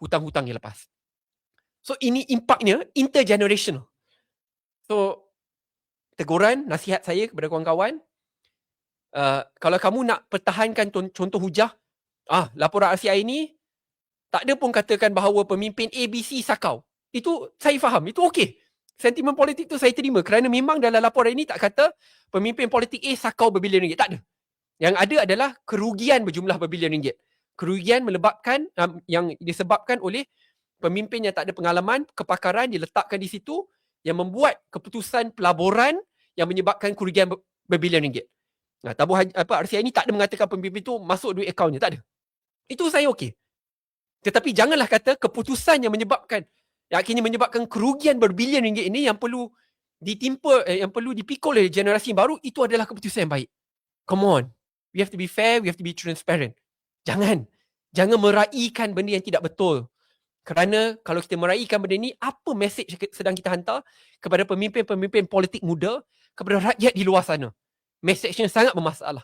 hutang-hutang yang lepas. So ini impaknya intergenerational. So teguran, nasihat saya kepada kawan-kawan, kalau kamu nak pertahankan contoh hujah, laporan RCI ini tak ada pun katakan bahawa pemimpin ABC sakau. Itu saya faham, itu okey. Sentimen politik tu saya terima kerana memang dalam laporan ini tak kata pemimpin politik A sakau berbilion ringgit. Tak ada. Yang ada adalah kerugian berjumlah berbilion ringgit. Kerugian yang disebabkan oleh pemimpin yang tak ada pengalaman, kepakaran diletakkan di situ yang membuat keputusan pelaburan yang menyebabkan kerugian berbilion ringgit. Tabung RCI ini tak ada mengatakan pemimpin tu masuk duit akaunnya, tak ada. Itu saya okey. Tetapi janganlah kata keputusan yang akhirnya menyebabkan kerugian berbilion ringgit ini yang perlu yang perlu dipikul oleh generasi baru, itu adalah keputusan yang baik. Come on. We have to be fair, we have to be transparent. Jangan meraihkan benda yang tidak betul. Kerana kalau kita meraihkan benda ni, apa message sedang kita hantar kepada pemimpin-pemimpin politik muda, kepada rakyat di luar sana? Message-nya sangat bermasalah.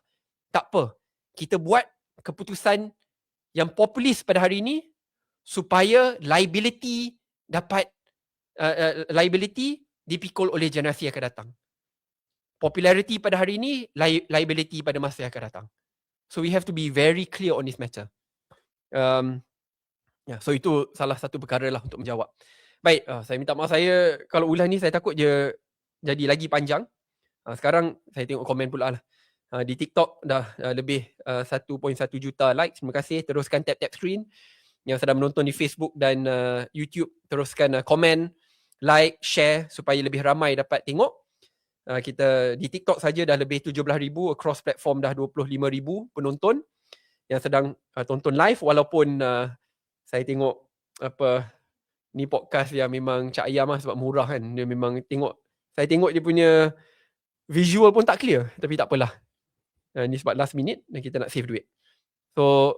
Tak apa. Kita buat keputusan yang populis pada hari ini supaya liability dipikul oleh generasi yang akan datang. Popularity pada hari ini, liability pada masa yang akan datang. So we have to be very clear on this matter. So itu salah satu perkara lah untuk menjawab. Baik, saya minta maaf, saya kalau ulang ni saya takut je jadi lagi panjang. Sekarang saya tengok komen pula lah. Di TikTok dah lebih 1.1 juta like. Terima kasih. Teruskan tap-tap screen. Yang sedang menonton di Facebook dan YouTube, teruskan komen, like, share supaya lebih ramai dapat tengok. Kita di TikTok saja dah lebih 17,000, across platform dah 25,000 penonton yang sedang tonton live, walaupun saya tengok ni podcast yang memang cak ayam lah sebab murah kan. Dia memang saya tengok dia punya visual pun tak clear, tapi tak apalah. Ni sebab last minute dan kita nak save duit. So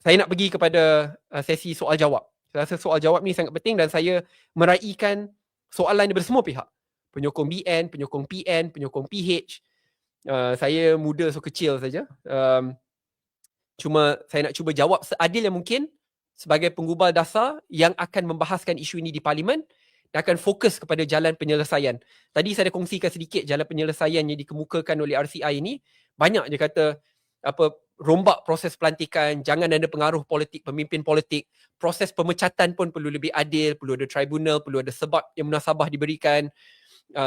saya nak pergi kepada sesi soal jawab. Saya rasa soal jawab ni sangat penting dan saya meraihkan soalan daripada semua pihak. Penyokong BN, penyokong PN, penyokong PH. Saya muda so kecil saja. Cuma saya nak cuba jawab seadil yang mungkin sebagai penggubal dasar yang akan membahaskan isu ini di Parlimen dan akan fokus kepada jalan penyelesaian. Tadi saya dah kongsikan sedikit jalan penyelesaian yang dikemukakan oleh RCI ini. Banyak dia kata rombak proses pelantikan, jangan ada pengaruh politik, pemimpin politik, proses pemecatan pun perlu lebih adil, perlu ada tribunal, perlu ada sebab yang munasabah diberikan,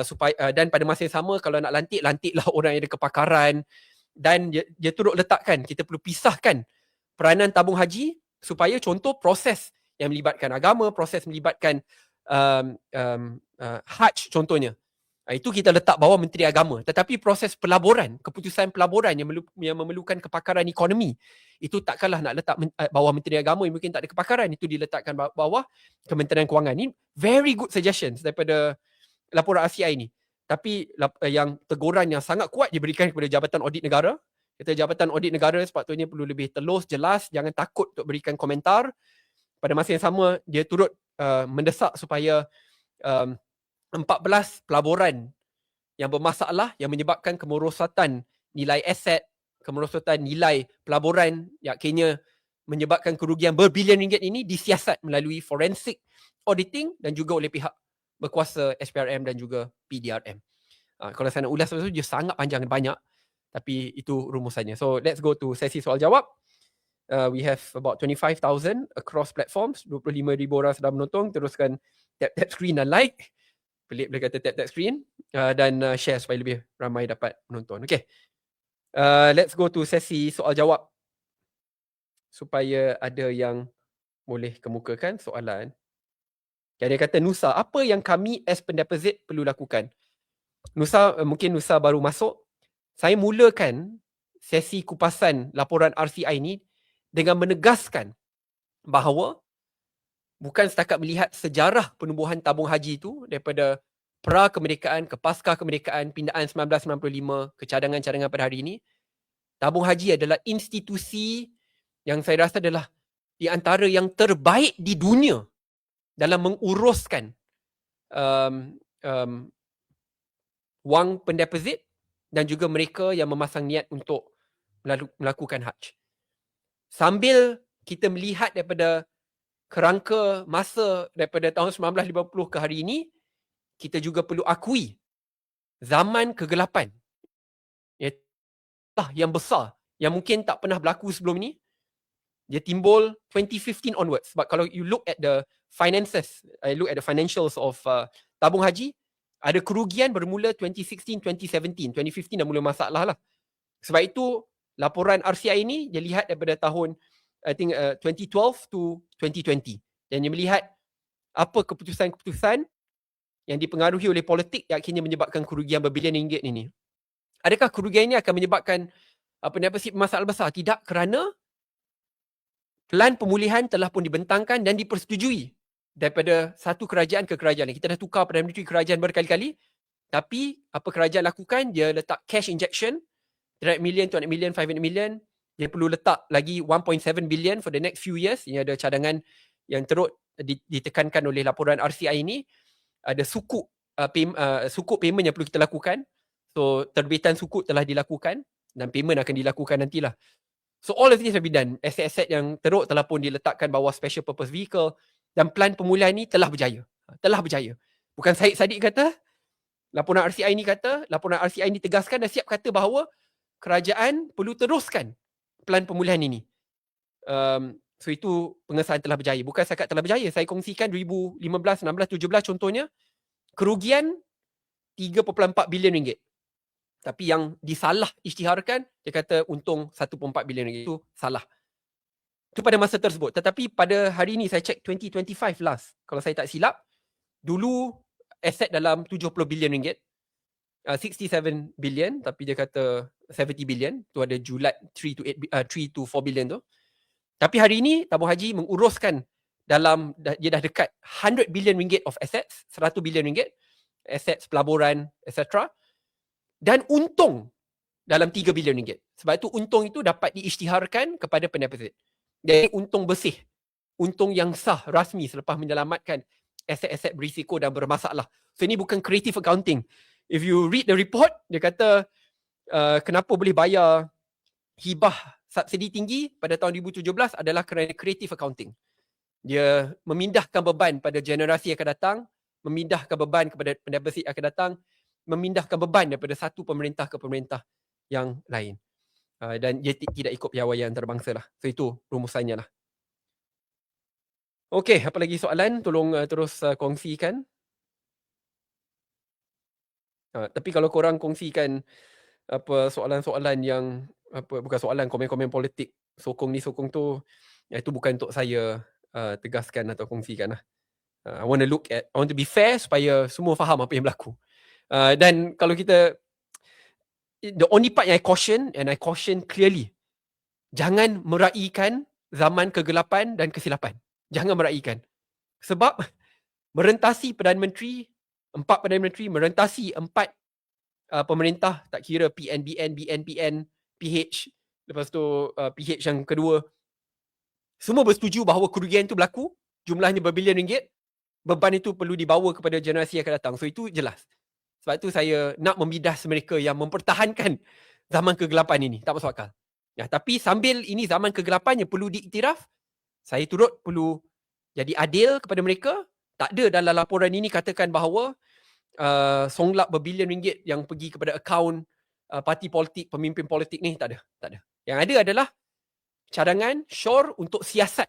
supaya dan pada masa yang sama kalau nak lantiklah orang yang ada kepakaran, dan dia turut letakkan kita perlu pisahkan peranan tabung haji supaya contoh proses yang melibatkan agama, proses melibatkan Hajj contohnya, itu kita letak bawah Menteri Agama. Tetapi proses pelaburan, keputusan pelaburan yang memerlukan kepakaran ekonomi, itu takkanlah nak letak bawah Menteri Agama yang mungkin tak ada kepakaran, itu diletakkan bawah Kementerian Kewangan. Ini very good suggestions daripada laporan RCI ini. Tapi yang teguran yang sangat kuat diberikan kepada Jabatan Audit Negara. Kata Jabatan Audit Negara sepatutnya perlu lebih telus, jelas, jangan takut untuk berikan komentar. Pada masa yang sama, dia turut mendesak supaya 14 pelaburan yang bermasalah yang menyebabkan kemerosotan nilai aset, kemerosotan nilai pelaburan yang akhirnya menyebabkan kerugian berbilion ringgit ini disiasat melalui forensic auditing dan juga oleh pihak berkuasa SPRM dan juga PDRM. Kalau saya nak ulas itu dia sangat panjang dan banyak, tapi itu rumusannya. So let's go to sesi soal jawab. We have about 25,000 across platforms, 25,000 orang sedang menonton. Teruskan tap screen dan like. Pelik boleh kata tap screen. Dan share supaya lebih ramai dapat menonton. Okay. Let's go to sesi soal jawab. Supaya ada yang boleh kemukakan soalan. Dia kata, Nusa, apa yang kami as pendeposit perlu lakukan? Nusa, mungkin Nusa baru masuk. Saya mulakan sesi kupasan laporan RCI ni dengan menegaskan bahawa bukan setakat melihat sejarah penubuhan tabung haji itu daripada pra-kemerdekaan ke pasca-kemerdekaan, pindaan 1995 ke cadangan-cadangan pada hari ini. Tabung haji adalah institusi yang saya rasa adalah di antara yang terbaik di dunia dalam menguruskan wang pendeposit dan juga mereka yang memasang niat untuk melakukan haj. Sambil kita melihat daripada kerangka masa daripada tahun 1950 ke hari ini, kita juga perlu akui zaman kegelapan yang besar yang mungkin tak pernah berlaku sebelum ni. Dia timbul 2015 onwards. Sebab kalau you look at the finances, look at the financials of tabung haji, ada kerugian bermula 2016, 2017. 2015 dah mula masalah lah. Sebab itu laporan RCI ini dia lihat daripada tahun 2012 to 2020. Dan dia melihat apa keputusan-keputusan yang dipengaruhi oleh politik yang akhirnya menyebabkan kerugian berbilion ringgit ini. Adakah kerugian ini akan menyebabkan masalah besar? Tidak, kerana plan pemulihan telah pun dibentangkan dan dipersetujui daripada satu kerajaan ke kerajaan. Kita dah tukar Perdana Menteri kerajaan berkali-kali, tapi apa kerajaan lakukan, dia letak cash injection, 300 million, 200 million, 500 million. Dia perlu letak lagi 1.7 billion for the next few years. Ini ada cadangan yang teruk ditekankan oleh laporan RCI ini. Ada sukuk payment yang perlu kita lakukan. So terbitan sukuk telah dilakukan dan payment akan dilakukan nantilah. So all of this have been done. Aset-aset yang teruk telah pun diletakkan bawah special purpose vehicle dan plan pemulihan ini telah berjaya. Telah berjaya. Bukan Syed Saddiq kata, laporan RCI ini kata, laporan RCI ini tegaskan dan siap kata bahawa kerajaan perlu teruskan plan pemulihan ini. So itu pengesahan telah berjaya. Bukan setakat telah berjaya. Saya kongsikan 2015, 16, 17 contohnya, kerugian 3.4 bilion ringgit. Tapi yang disalah isytiharkan, dia kata untung 1.4 bilion ringgit. Itu salah. Itu pada masa tersebut. Tetapi pada hari ini saya cek 2025 last. Kalau saya tak silap, dulu aset dalam 70 bilion ringgit. 67 billion, tapi dia kata 70 billion. Tu ada julat 3 to 4 billion tu. Tapi hari ini tabung haji menguruskan dalam, dia dah dekat 100 billion ringgit of assets, 100 billion ringgit, assets pelaburan, etc. Dan untung dalam 3 bilion ringgit. Sebab itu untung itu dapat diisytiharkan kepada pendeposit. Jadi untung bersih. Untung yang sah, rasmi selepas menyelamatkan aset-aset berisiko dan bermasalah. So ini bukan creative accounting. If you read the report, dia kata kenapa boleh bayar hibah subsidi tinggi pada tahun 2017 adalah kerana creative accounting. Dia memindahkan beban pada generasi yang akan datang, memindahkan beban kepada pendeposit yang akan datang, memindahkan beban daripada satu pemerintah ke pemerintah yang lain. Dan dia tidak ikut piawaian antarabangsa lah. So itu rumusannya lah. Okey, apa lagi soalan? Tolong terus kongsikan. Tapi kalau korang kongsikan apa soalan-soalan yang bukan soalan, komen-komen politik, sokong ni sokong tu, itu bukan untuk saya tegaskan atau kongsikan lah. I want to be fair supaya semua faham apa yang berlaku. Dan kalau kita, the only part yang I caution clearly, jangan meraihkan zaman kegelapan dan kesilapan. Jangan meraihkan. Sebab merentasi Perdana Menteri, 4 Perdana Menteri, merentasi 4 pemerintah, tak kira PNBN, BNPN, PH, lepas tu PH yang kedua, semua bersetuju bahawa kerugian itu berlaku, jumlahnya berbilion ringgit, beban itu perlu dibawa kepada generasi yang akan datang. So itu jelas. Sebab itu saya nak membidas mereka yang mempertahankan zaman kegelapan ini. Tak masuk akal. Ya, tapi sambil ini zaman kegelapan yang perlu diiktiraf, saya turut perlu jadi adil kepada mereka. Tak ada dalam laporan ini katakan bahawa songlap berbilion ringgit yang pergi kepada akaun parti politik, pemimpin politik ni. Tak ada. Yang ada adalah cadangan SURE untuk siasat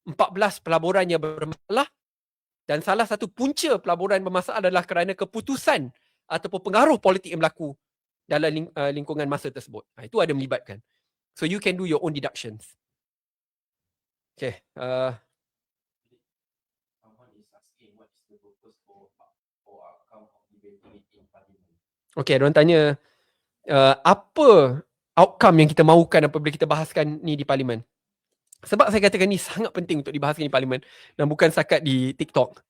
14 pelaburan yang bermasalah Dan salah satu punca pelaburan bermasalah adalah kerana keputusan ataupun pengaruh politik yang berlaku dalam lingkungan masa tersebut. Itu ada melibatkan. So you can do your own deductions. Okay. Okay, diorang tanya apa outcome yang kita mahukan apabila kita bahaskan ni di Parlimen. Sebab saya katakan ni sangat penting untuk dibahaskan di Parlimen dan bukan setakat di TikTok.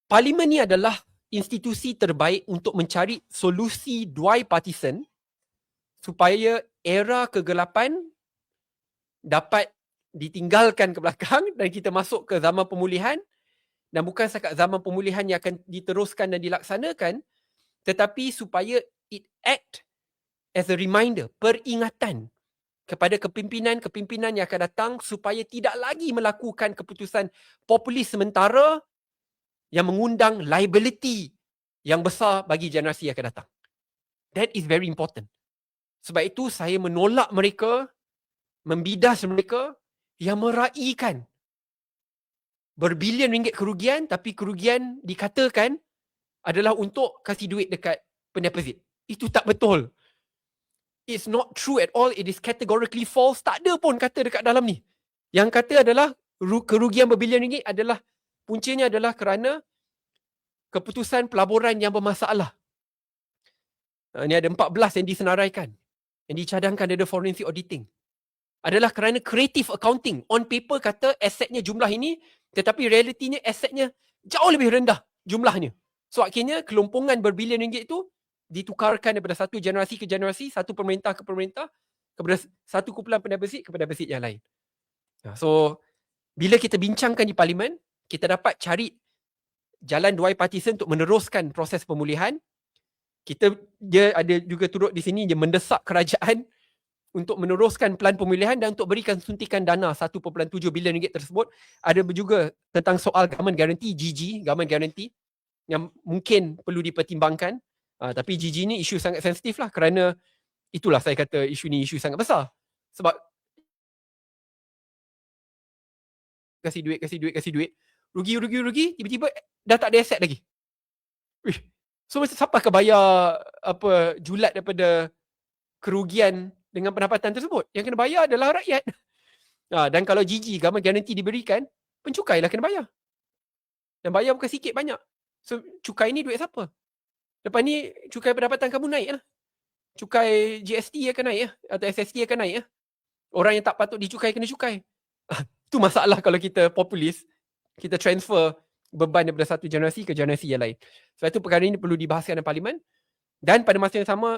Parlimen ni adalah institusi terbaik untuk mencari solusi bipartisan supaya era kegelapan dapat ditinggalkan ke belakang dan kita masuk ke zaman pemulihan, dan bukan setakat zaman pemulihan yang akan diteruskan dan dilaksanakan, tetapi supaya it act as a reminder, peringatan kepada kepimpinan-kepimpinan yang akan datang supaya tidak lagi melakukan keputusan populis sementara yang mengundang liability yang besar bagi generasi yang akan datang. That is very important. Sebab itu saya menolak mereka, membidas mereka yang meraihkan berbilion ringgit kerugian, tapi kerugian dikatakan adalah untuk kasih duit dekat pendeposit. Itu tak betul. It's not true at all. It is categorically false. Tak ada pun kata dekat dalam ni. Yang kata adalah kerugian berbilion ringgit adalah puncanya adalah kerana keputusan pelaburan yang bermasalah. Ini ada 14 yang disenaraikan. Yang dicadangkan ada forensic auditing. Adalah kerana creative accounting. On paper kata asetnya jumlah ini, tetapi realitinya asetnya jauh lebih rendah jumlahnya. So akhirnya kelompongan berbilion ringgit itu ditukarkan daripada satu generasi ke generasi, satu pemerintah ke pemerintah, kepada satu kumpulan pendeposit kepada pendeposit yang lain. So bila kita bincangkan di Parlimen, kita dapat cari jalan bipartisan untuk meneruskan proses pemulihan. Dia ada juga turut di sini, dia mendesak kerajaan untuk meneruskan pelan pemulihan dan untuk berikan suntikan dana 1.7 bilion ringgit tersebut. Ada juga tentang soal government guarantee, GG, government guarantee, yang mungkin perlu dipertimbangkan. Tapi GG ni isu sangat sensitif lah, kerana itulah saya kata isu ni isu sangat besar. Sebab kasih duit, rugi, tiba-tiba dah tak ada aset lagi. So siapa akan bayar julat daripada kerugian dengan pendapatan tersebut? Yang kena bayar adalah rakyat. Dan kalau GG, government guarantee diberikan, pencukai lah kena bayar. Dan bayar bukan sikit, banyak. So cukai ni duit siapa? Lepas ni cukai pendapatan kamu naik lah. Cukai GST akan naik lah. Atau SST akan naik lah. Orang yang tak patut dicukai kena cukai. Itu masalah kalau kita populis. Kita transfer beban daripada satu generasi ke generasi yang lain. Sebab itu perkara ini perlu dibahaskan dalam Parlimen. Dan pada masa yang sama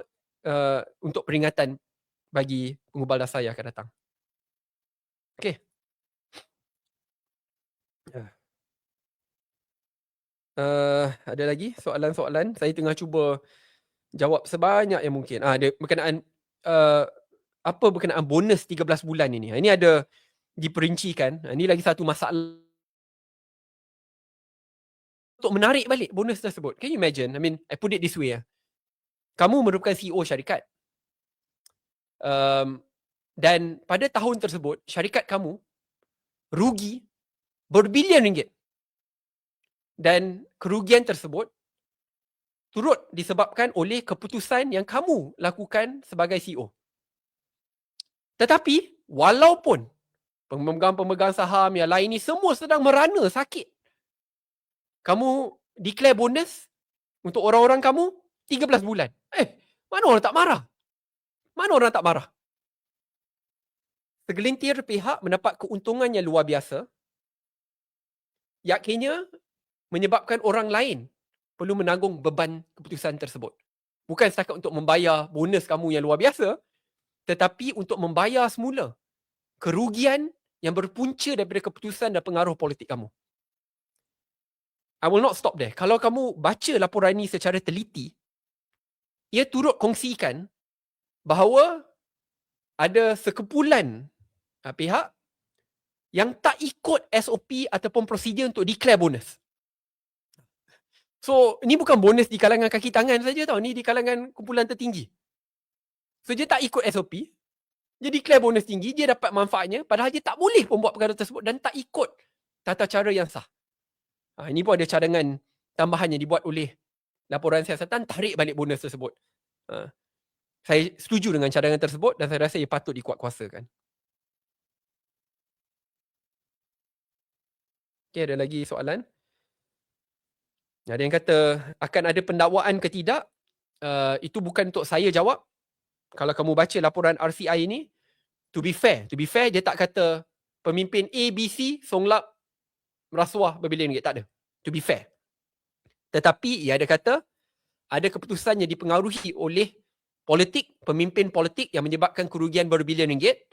untuk peringatan bagi pengubal dasar yang akan datang. Okey. Ada lagi soalan-soalan? Saya tengah cuba jawab sebanyak yang mungkin. Ada berkenaan apa berkenaan bonus 13 bulan ini. Ini ada diperincikan. Ini lagi satu masalah untuk menarik balik bonus tersebut. Can you imagine? I mean, I put it this way. Kamu merupakan CEO syarikat. Dan pada tahun tersebut, syarikat kamu rugi berbilion ringgit. Dan kerugian tersebut turut disebabkan oleh keputusan yang kamu lakukan sebagai CEO. Tetapi, walaupun pemegang-pemegang saham yang lain ni semua sedang merana sakit, kamu declare bonus untuk orang-orang kamu 13 bulan. Mana orang tak marah? Mana orang tak marah? Segelintir pihak mendapat keuntungan yang luar biasa, yang akhirnya menyebabkan orang lain perlu menanggung beban keputusan tersebut. Bukan setakat untuk membayar bonus kamu yang luar biasa, tetapi untuk membayar semula kerugian yang berpunca daripada keputusan dan pengaruh politik kamu. I will not stop there. Kalau kamu baca laporan ini secara teliti, ia turut kongsikan bahawa ada sekumpulan pihak yang tak ikut SOP ataupun prosedur untuk declare bonus. So, ini bukan bonus di kalangan kaki tangan saja tau. Ni di kalangan kumpulan tertinggi. So, dia tak ikut SOP. Dia declare bonus tinggi, dia dapat manfaatnya. Padahal dia tak boleh pun buat perkara tersebut dan tak ikut tata cara yang sah. Ini pun ada cadangan tambahan yang dibuat oleh laporan siasatan, tarik balik bonus tersebut. Saya setuju dengan cadangan tersebut dan saya rasa ia patut dikuatkuasakan. Okay, ada lagi soalan? Ada yang kata akan ada pendakwaan ke tidak? Itu bukan untuk saya jawab. Kalau kamu baca laporan RCI ini, to be fair dia tak kata pemimpin A, B, C songlap rasuah berbilion ringgit. Tak ada. To be fair. Tetapi ia ada kata ada keputusan yang dipengaruhi oleh politik, pemimpin politik yang menyebabkan kerugian berbilion ringgit,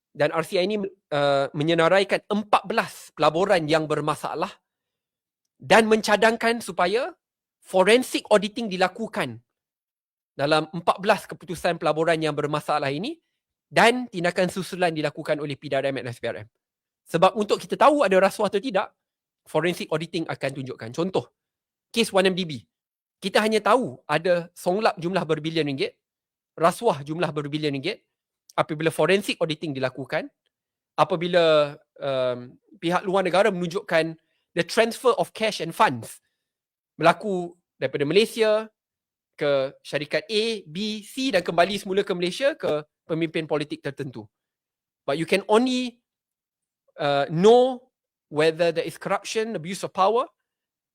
dan RCI ini menyenaraikan 14 pelaburan yang bermasalah dan mencadangkan supaya forensic auditing dilakukan dalam 14 keputusan pelaburan yang bermasalah ini dan tindakan susulan dilakukan oleh PDRM dan SPRM. Sebab untuk kita tahu ada rasuah atau tidak, forensic auditing akan tunjukkan. Contoh, kes 1MDB. Kita hanya tahu ada songlap jumlah berbilion ringgit, rasuah jumlah berbilion ringgit apabila forensic auditing dilakukan, apabila pihak luar negara menunjukkan the transfer of cash and funds berlaku daripada Malaysia ke syarikat A, B, C dan kembali semula ke Malaysia ke pemimpin politik tertentu. But you can only know whether there is corruption, abuse of power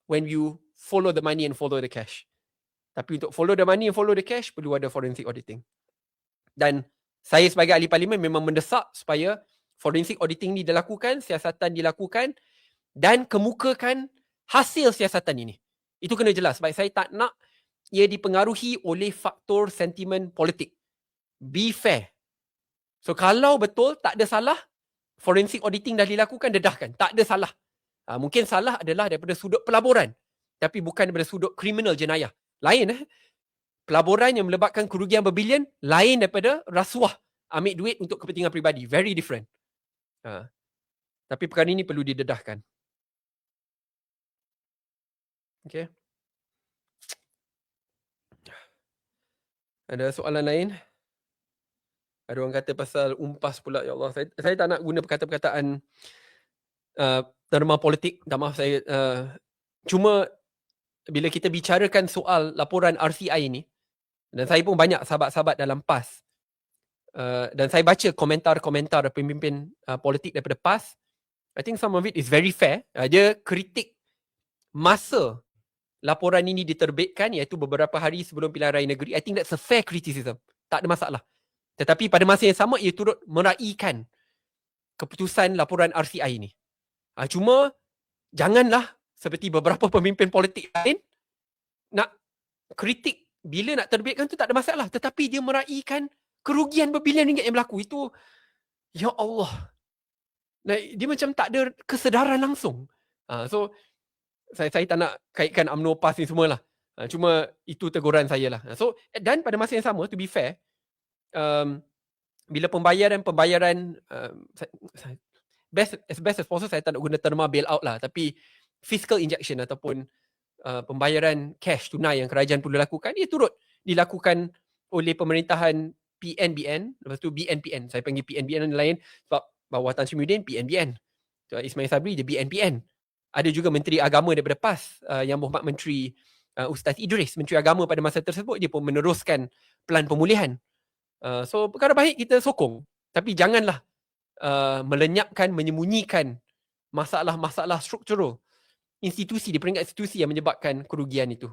when you follow the money and follow the cash. Tapi untuk follow the money and follow the cash, perlu ada forensic auditing. Dan saya sebagai ahli parlimen memang mendesak supaya forensic auditing ni dilakukan, siasatan dilakukan dan kemukakan hasil siasatan ini. Itu kena jelas. Sebab saya tak nak ia dipengaruhi oleh faktor sentimen politik. Be fair. So kalau betul tak ada salah, forensic auditing dah dilakukan, dedahkan. Tak ada salah. Mungkin salah adalah daripada sudut pelaburan. Tapi bukan daripada sudut kriminal jenayah. Lain. Pelaburan yang melibatkan kerugian berbilion, lain daripada rasuah. Ambil duit untuk kepentingan peribadi. Very different. Tapi perkara ini perlu didedahkan. Okay. Ada soalan lain? Ada orang kata pasal umpas pula. Ya Allah, saya tak nak guna perkataan-perkataan terma politik. Tak maaf saya. Cuma bila kita bicarakan soal laporan RCI ini, dan saya pun banyak sahabat-sahabat dalam PAS, dan saya baca komentar-komentar pemimpin politik daripada PAS, I think some of it is very fair. Dia kritik masa laporan ini diterbitkan, iaitu beberapa hari sebelum pilihan raya negeri. I think that's a fair criticism. Tak ada masalah. Tetapi pada masa yang sama, ia turut meraihkan keputusan laporan RCI ini. Cuma, janganlah seperti beberapa pemimpin politik lain, nak kritik bila nak terbitkan tu tak ada masalah. Tetapi dia meraihkan kerugian berbilion ringgit yang berlaku. Itu, ya Allah. Dia macam tak ada kesedaran langsung. So, saya tak nak kaitkan UMNO PAS ni semualah. Cuma itu teguran saya lah. So, dan pada masa yang sama, to be fair, bila pembayaran as best as possible, saya tak nak guna terma bail out lah, tapi fiscal injection ataupun pembayaran cash tunai yang kerajaan perlu lakukan, ia turut dilakukan oleh pemerintahan PNBN, lepas tu BNPN. Saya panggil PNBN lain sebab bawah Tan Sri Muhyiddin PNBN, so, Ismail Sabri dia BNPN. Ada juga Menteri Agama daripada PAS, Yang Berhormat Menteri Ustaz Idris, Menteri Agama pada masa tersebut, dia pun meneruskan pelan pemulihan. So perkara baik kita sokong, tapi janganlah melenyapkan, menyembunyikan masalah-masalah struktural institusi di peringkat institusi yang menyebabkan kerugian itu.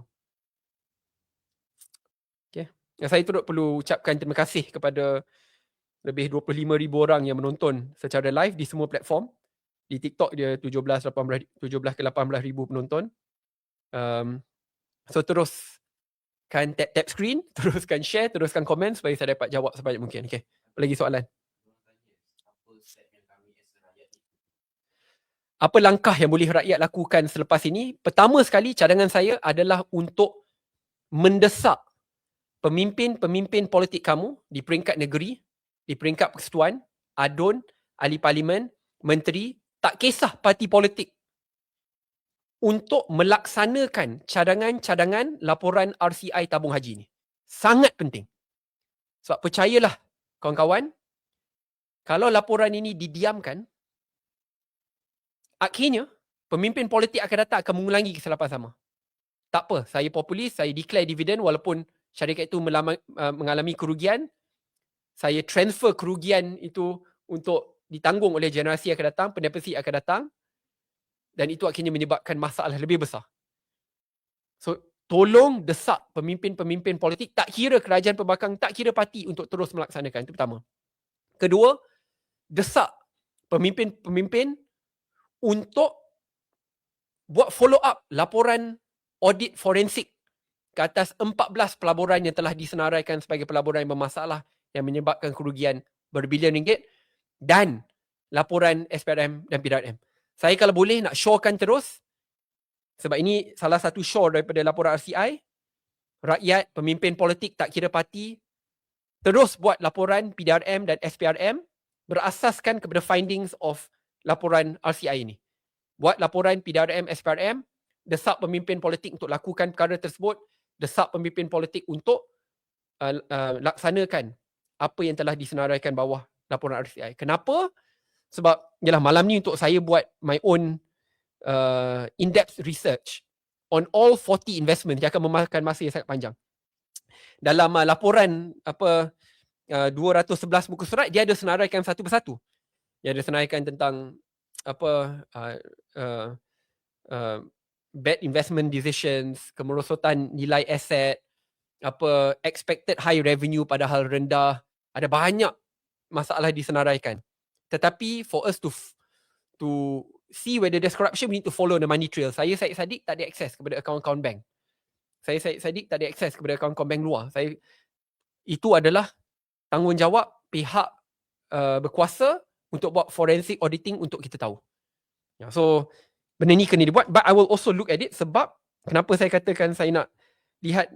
Okay. Saya turut perlu ucapkan terima kasih kepada lebih 25,000 orang yang menonton secara live di semua platform. Di TikTok dia 17 ke 18,000 penonton. So teruskan tap screen, teruskan share, teruskan komen supaya saya dapat jawab sebanyak mungkin. Okay. Apa lagi soalan? Apa langkah yang boleh rakyat lakukan selepas ini? Pertama sekali, cadangan saya adalah untuk mendesak pemimpin-pemimpin politik kamu di peringkat negeri, di peringkat persekutuan, ADUN, ahli parlimen, menteri, tak kisah parti politik, untuk melaksanakan cadangan-cadangan laporan RCI tabung haji ni. Sangat penting. Sebab percayalah kawan-kawan, kalau laporan ini didiamkan, akhirnya pemimpin politik akan datang akan mengulangi kesalahan sama. Tak apa, saya populis, saya declare dividen walaupun syarikat itu mengalami kerugian, saya transfer kerugian itu untuk ditanggung oleh generasi akan datang, penerbit akan datang, dan itu akhirnya menyebabkan masalah lebih besar. So, tolong desak pemimpin-pemimpin politik, tak kira kerajaan pembangkang, tak kira parti, untuk terus melaksanakan. Itu pertama. Kedua, desak pemimpin-pemimpin untuk buat follow up laporan audit forensik ke atas 14 pelaburan yang telah disenaraikan sebagai pelaburan yang bermasalah yang menyebabkan kerugian berbilion ringgit, dan laporan SPRM dan PDRM. Saya kalau boleh nak shorekan terus, sebab ini salah satu shore daripada laporan RCI, rakyat, pemimpin politik tak kira parti, terus buat laporan PDRM dan SPRM berasaskan kepada findings of laporan RCI ini. Buat laporan PDRM, SPRM, desak pemimpin politik untuk lakukan perkara tersebut, desak pemimpin politik untuk laksanakan apa yang telah disenaraikan bawah laporan RCI. Kenapa? Sebab yalah, malam ni untuk saya buat my own in-depth research on all 40 investment yang akan memakan masa yang sangat panjang. Dalam laporan 211 muka surat, dia ada senaraikan satu persatu. Dia ada senaraikan tentang bad investment decisions, kemerosotan nilai aset, expected high revenue padahal rendah. Ada banyak masalah disenaraikan. Tetapi for us to see whether there's corruption, we need to follow the money trail. Saya, Syed Saddiq, tak ada akses kepada akaun-akaun bank. Saya, Syed Saddiq, tak ada akses kepada akaun-akaun bank luar. Itu adalah tanggungjawab pihak berkuasa untuk buat forensic auditing untuk kita tahu. So, benda ni kena dibuat. But I will also look at it, sebab kenapa saya katakan saya nak lihat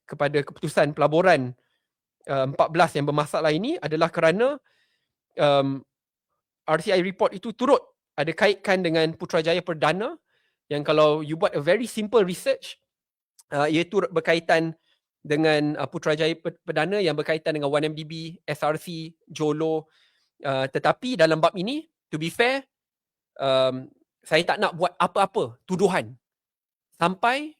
kepada keputusan pelaburan 14 yang bermasalah ini adalah kerana RCI report itu turut ada kaitkan dengan Putrajaya Perdana, yang kalau you buat a very simple research, ia turut berkaitan dengan Putrajaya Perdana yang berkaitan dengan 1MDB, SRC, Jolo. Tetapi dalam bab ini, to be fair, saya tak nak buat apa-apa tuduhan sampai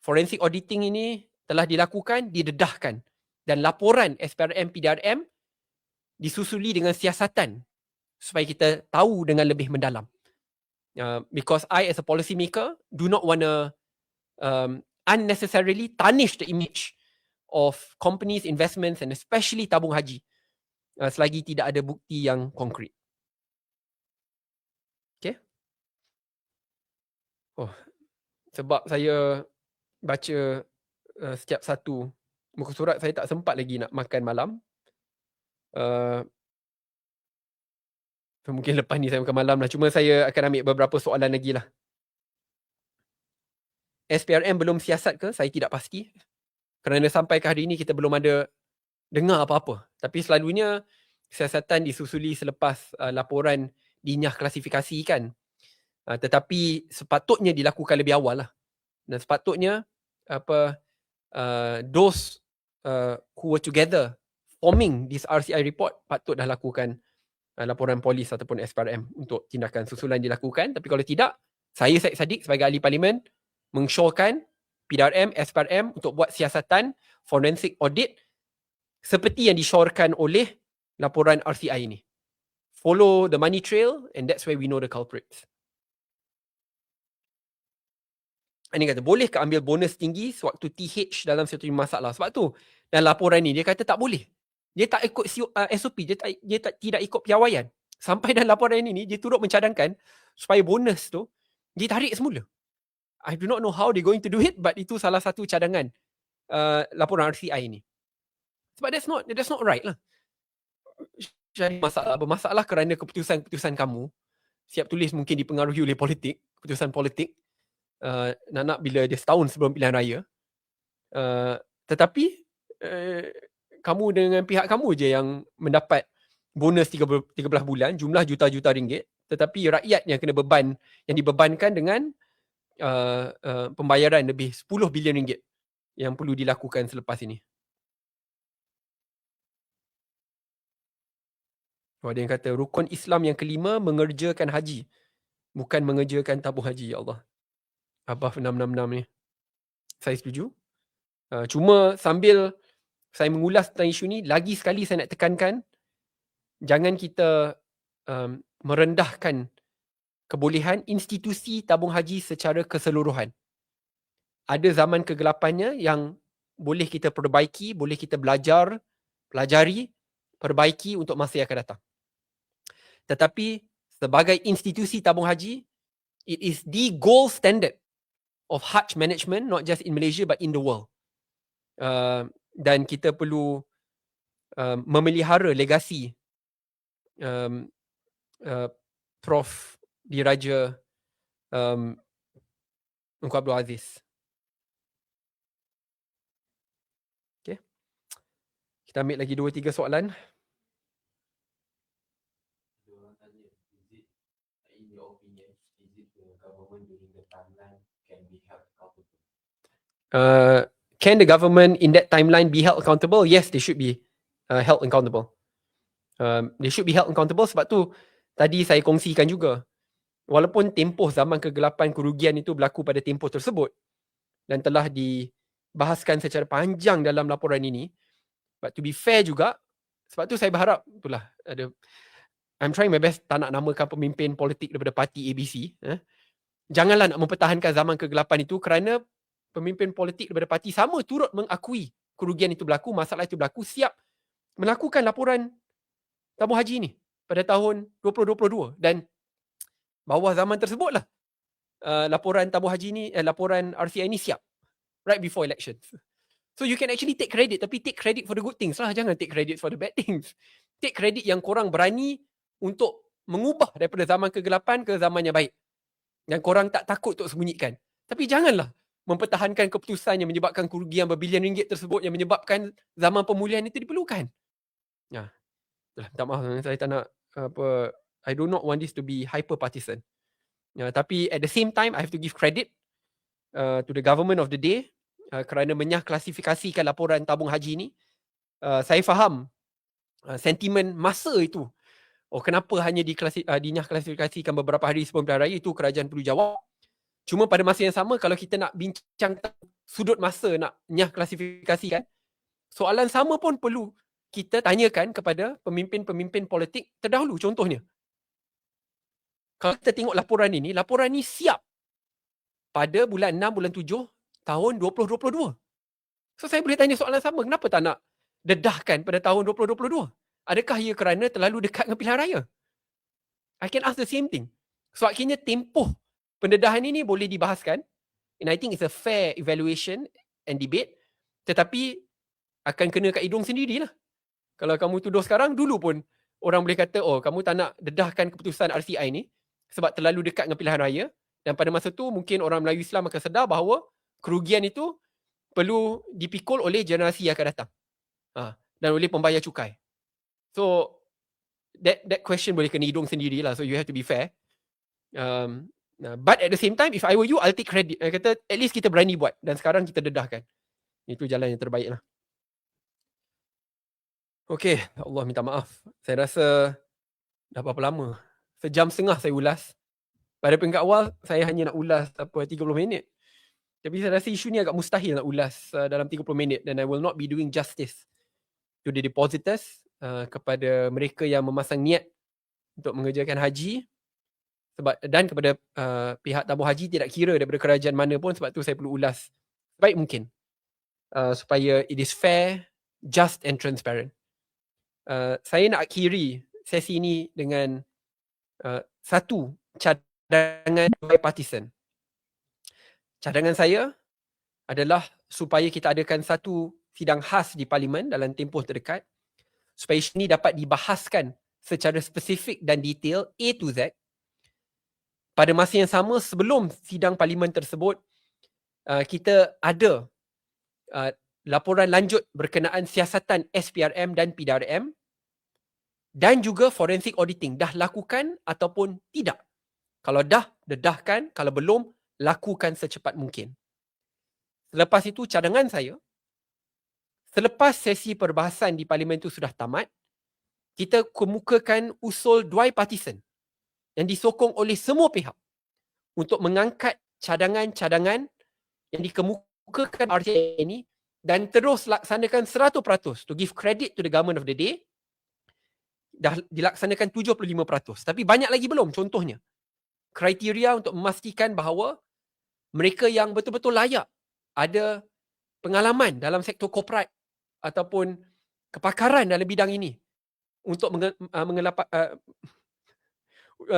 forensic auditing ini telah dilakukan, didedahkan, dan laporan SPRM PDRM disusuli dengan siasatan supaya kita tahu dengan lebih mendalam. Because I as a policy maker do not want to unnecessarily tarnish the image of companies, investments, and especially tabung haji selagi tidak ada bukti yang konkret. Okay. Sebab saya baca setiap satu muka surat, saya tak sempat lagi nak makan malam. Mungkin lepas ni saya makan malam lah. Cuma saya akan ambil beberapa soalan lagi lah. SPRM belum siasat ke? Saya tidak pasti. Kerana sampai ke hari ini kita belum ada dengar apa-apa. Tapi selalunya siasatan disusuli selepas laporan dinyah klasifikasi kan. Tetapi sepatutnya dilakukan lebih awal lah. Dan sepatutnya those who were together forming this RCI report patut dah lakukan laporan polis ataupun SPRM untuk tindakan susulan dilakukan. Tapi kalau tidak, saya Syed Saddiq sebagai ahli parlimen mengsyorkan PDRM, SPRM untuk buat siasatan forensic audit seperti yang disyorkan oleh laporan RCI ini. Follow the money trail, and that's where we know the culprits. Ini kata, bolehkah ambil bonus tinggi sewaktu TH dalam satu masalah? Sebab tu dalam laporan ni dia kata tak boleh. Dia tak ikut SOP, dia tidak ikut piawaian. Sampai dalam laporan ini dia turut mencadangkan supaya bonus tu ditarik semula. I do not know how they're going to do it, but itu salah satu cadangan laporan RCI ini. Sebab that's not right lah. Jadi bermasalah kerana keputusan kamu, siap tulis mungkin dipengaruhi oleh politik, keputusan politik, nak bila dia setahun sebelum pilihan raya. Tetapi kamu dengan pihak kamu je yang mendapat bonus 13 bulan, jumlah juta-juta ringgit, tetapi rakyat yang kena beban, yang dibebankan dengan pembayaran lebih 10 bilion ringgit yang perlu dilakukan selepas ini. Ada yang kata rukun Islam yang kelima mengerjakan haji. bukan mengerjakan tabung haji, ya Allah. Abah 666 ni. Saya setuju. Cuma sambil saya mengulas tentang isu ni, lagi sekali saya nak tekankan, jangan kita merendahkan kebolehan institusi tabung haji secara keseluruhan. Ada zaman kegelapannya yang boleh kita perbaiki, boleh kita pelajari, perbaiki untuk masa yang akan datang. Tetapi sebagai institusi tabung haji, it is the gold standard of Hajj management, not just in Malaysia but in the world. Dan kita perlu memelihara legasi Prof. Diraja Tunku Abdul Aziz. Okay. Kita ambil lagi 2-3 soalan. Can the government in that timeline be held accountable? Yes, they should be held accountable. They should be held accountable sebab tu tadi saya kongsikan juga. Walaupun tempoh zaman kegelapan kerugian itu berlaku pada tempoh tersebut dan telah dibahaskan secara panjang dalam laporan ini, but to be fair juga, sebab tu saya berharap, itulah ada, I'm trying my best tak nak namakan pemimpin politik daripada parti ABC. Janganlah nak mempertahankan zaman kegelapan itu kerana pemimpin politik daripada parti sama turut mengakui kerugian itu berlaku, masalah itu berlaku, siap melakukan laporan tabung haji ini pada tahun 2022 dan bawah zaman tersebutlah laporan tabung haji ni, laporan RCI ni siap right before elections. So you can actually take credit, tapi take credit for the good things lah, jangan take credit for the bad things. Take credit yang korang berani untuk mengubah daripada zaman kegelapan ke zaman yang baik. Dan korang tak takut untuk sembunyikan. Tapi janganlah mempertahankan keputusan yang menyebabkan kerugian berbilion ringgit tersebut yang menyebabkan zaman pemulihan itu diperlukan. Ya. Tak maaf, saya tak nak I do not want this to be hyper partisan. Tapi at the same time, I have to give credit to the government of the day kerana menyah klasifikasikan laporan tabung haji ni. Saya faham sentimen masa itu. Kenapa hanya dinyah klasifikasikan beberapa hari sebelum pilihan raya, itu kerajaan perlu jawab. Cuma pada masa yang sama, kalau kita nak bincang sudut masa nak nyah klasifikasikan, soalan sama pun perlu kita tanyakan kepada pemimpin-pemimpin politik terdahulu. Contohnya, kalau kita tengok laporan ni siap pada bulan 6, bulan 7 tahun 2022. So saya boleh tanya soalan sama, kenapa tak nak dedahkan pada tahun 2022? Adakah ia kerana terlalu dekat dengan pilihan raya? I can ask the same thing. So akhirnya tempoh pendedahan ini boleh dibahaskan, and I think it's a fair evaluation and debate, tetapi akan kena kat hidung sendirilah. Kalau kamu tuduh sekarang, dulu pun orang boleh kata, kamu tak nak dedahkan keputusan RCI ni sebab terlalu dekat dengan pilihan raya, dan pada masa tu mungkin orang Melayu Islam akan sedar bahawa kerugian itu perlu dipikul oleh generasi yang akan datang dan oleh pembayar cukai. So that question boleh kena hidung sendirilah, so you have to be fair. But at the same time, if I were you, I'll take credit. Saya kata at least kita berani buat dan sekarang kita dedahkan. Itu jalan yang terbaik lah. Okay, Allah minta maaf. Saya rasa dah berapa lama? Sejam setengah saya ulas. Pada peringkat awal, saya hanya nak ulas 30 minit. Tapi saya rasa isu ni agak mustahil nak ulas dalam 30 minit, dan I will not be doing justice to the depositors, kepada mereka yang memasang niat untuk mengerjakan haji, dan kepada pihak tabung haji, tidak kira daripada kerajaan mana pun. Sebab tu saya perlu ulas sebaik mungkin supaya it is fair, just and transparent. Saya nak akhiri sesi ini dengan satu cadangan bipartisan. Cadangan saya adalah supaya kita adakan satu sidang khas di Parlimen dalam tempoh terdekat, supaya isu ini dapat dibahaskan secara spesifik dan detail A to Z. Pada masa yang sama, sebelum sidang Parlimen tersebut, kita ada laporan lanjut berkenaan siasatan SPRM dan PDRM, dan juga forensic auditing. Dah lakukan ataupun tidak? Kalau dah, dedahkan. Kalau belum, lakukan secepat mungkin. Selepas itu, cadangan saya, selepas sesi perbahasan di Parlimen itu sudah tamat, kita kemukakan usul bipartisan yang disokong oleh semua pihak. untuk mengangkat cadangan-cadangan yang dikemukakan RCA ini dan terus laksanakan 100% to give credit to the government of the day. Dah dilaksanakan 75%. Tapi banyak lagi belum. Contohnya, kriteria untuk memastikan bahawa mereka yang betul-betul layak ada pengalaman dalam sektor korporat ataupun kepakaran dalam bidang ini untuk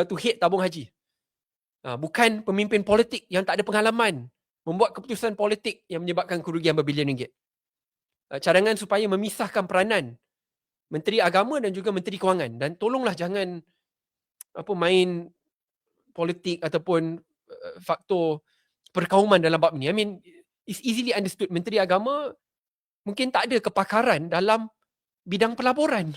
to head tabung haji. Bukan pemimpin politik yang tak ada pengalaman membuat keputusan politik yang menyebabkan kerugian berbilion ringgit. Cadangan supaya memisahkan peranan Menteri Agama dan juga Menteri Kewangan, dan tolonglah jangan main politik ataupun faktor perkauman dalam bab ni. I mean, it's easily understood. Menteri Agama mungkin tak ada kepakaran dalam bidang pelaburan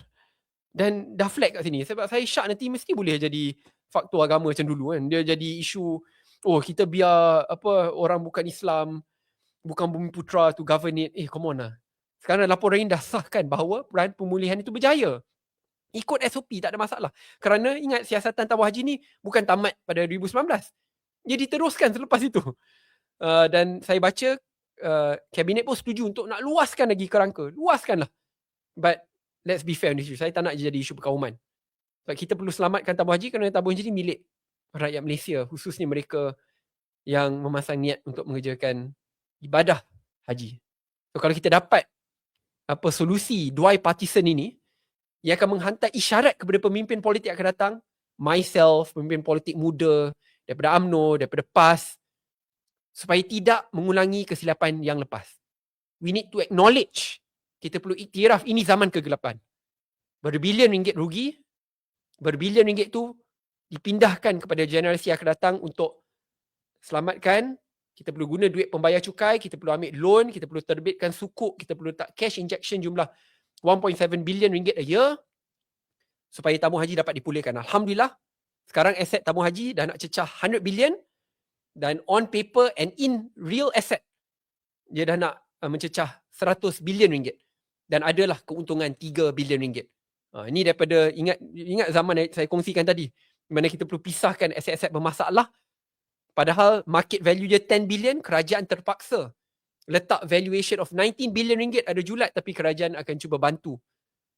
dan dah flag kat sini. Sebab saya syak nanti mesti boleh jadi faktor agama macam dulu kan. Dia jadi isu, kita biar orang bukan Islam, bukan Bumiputra to govern it. Come on lah. Sekarang laporan ini dah sahkan bahawa peran pemulihan itu berjaya. Ikut SOP, tak ada masalah. Kerana ingat, siasatan tabung haji ni bukan tamat pada 2019. Dia diteruskan selepas itu. Dan saya baca Kabinet pun setuju untuk nak luaskan lagi kerangka. Luaskanlah. But let's be fair on this issue. Saya tak nak jadi isu perkauman. Sebab kita perlu selamatkan tabung haji kerana tabung haji ni milik rakyat Malaysia. Khususnya mereka yang memasang niat untuk mengerjakan ibadah haji. So kalau kita dapat solusi dua partisan ini, ia akan menghantar isyarat kepada pemimpin politik yang akan datang, myself, pemimpin politik muda, daripada UMNO, daripada PAS, supaya tidak mengulangi kesilapan yang lepas. We need to acknowledge, kita perlu iktiraf ini zaman kegelapan. Berbilion ringgit rugi, berbilion ringgit tu dipindahkan kepada generasi yang akan datang untuk selamatkan. Kita perlu guna duit pembayar cukai, kita perlu ambil loan, kita perlu terbitkan sukuk, kita perlu tak cash injection jumlah 1.7 billion ringgit a year supaya tabung haji dapat dipulihkan. Alhamdulillah, sekarang aset tabung haji dah nak cecah 100 billion dan on paper and in real asset dia dah nak mencecah 100 billion ringgit dan adalah keuntungan 3 billion ringgit. Ini daripada ingat zaman saya kongsikan tadi, di mana kita perlu pisahkan aset-aset bermasalah. Padahal market value dia 10 billion, kerajaan terpaksa letak valuation of 19 billion ringgit ada julat, tapi kerajaan akan cuba bantu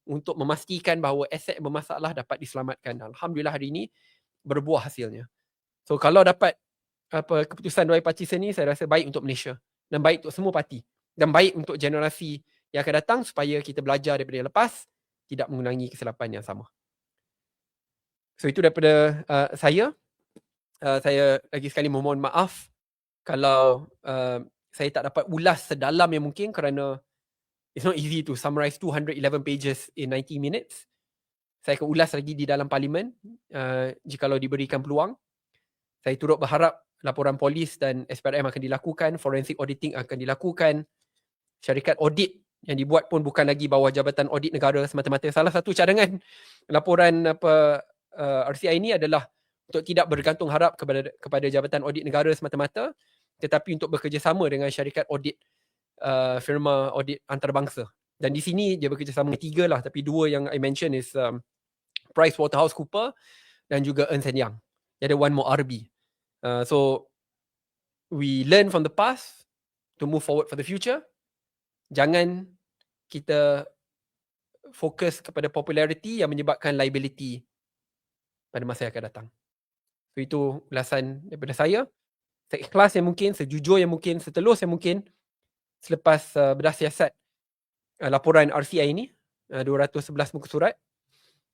untuk memastikan bahawa aset bermasalah dapat diselamatkan. Alhamdulillah hari ini berbuah hasilnya. So kalau dapat keputusan dua partisan ni, saya rasa baik untuk Malaysia dan baik untuk semua parti dan baik untuk generasi yang akan datang supaya kita belajar daripada yang lepas, tidak mengulangi kesilapan yang sama. So itu daripada saya. Saya lagi sekali memohon maaf kalau saya tak dapat ulas sedalam yang mungkin kerana it's not easy to summarize 211 pages in 90 minutes. Saya akan ulas lagi di dalam parlimen jikalau diberikan peluang. Saya turut berharap laporan polis dan SPRM akan dilakukan, forensic auditing akan dilakukan, syarikat audit yang dibuat pun bukan lagi bawah Jabatan Audit Negara semata-mata. Salah satu cadangan laporan RCI ini adalah untuk tidak bergantung harap kepada Jabatan Audit Negara semata-mata, tetapi untuk bekerjasama dengan syarikat audit, firma audit antarabangsa. Dan di sini dia bekerjasama dengan 3 lah, tapi 2 yang I mention is PricewaterhouseCoopers dan juga Ernst & Young. Dia ada one more RB. So we learn from the past to move forward for the future. Jangan kita fokus kepada popularity yang menyebabkan liability pada masa yang akan datang. So itu ulasan daripada saya. Seikhlas yang mungkin, sejujur yang mungkin, setelus yang mungkin selepas bedah siasat laporan RCI ini, 211 muka surat.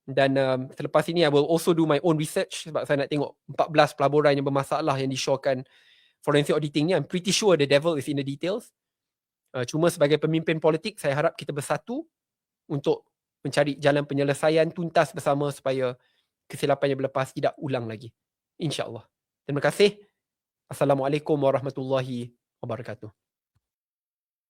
Dan selepas ini I will also do my own research sebab saya nak tengok 14 pelaburan yang bermasalah yang disyorkan forensic auditing ni. I'm pretty sure the devil is in the details. Cuma sebagai pemimpin politik, saya harap kita bersatu untuk mencari jalan penyelesaian tuntas bersama supaya kesilapan yang berlepas tidak ulang lagi. InsyaAllah. Terima kasih. Assalamualaikum warahmatullahi wabarakatuh.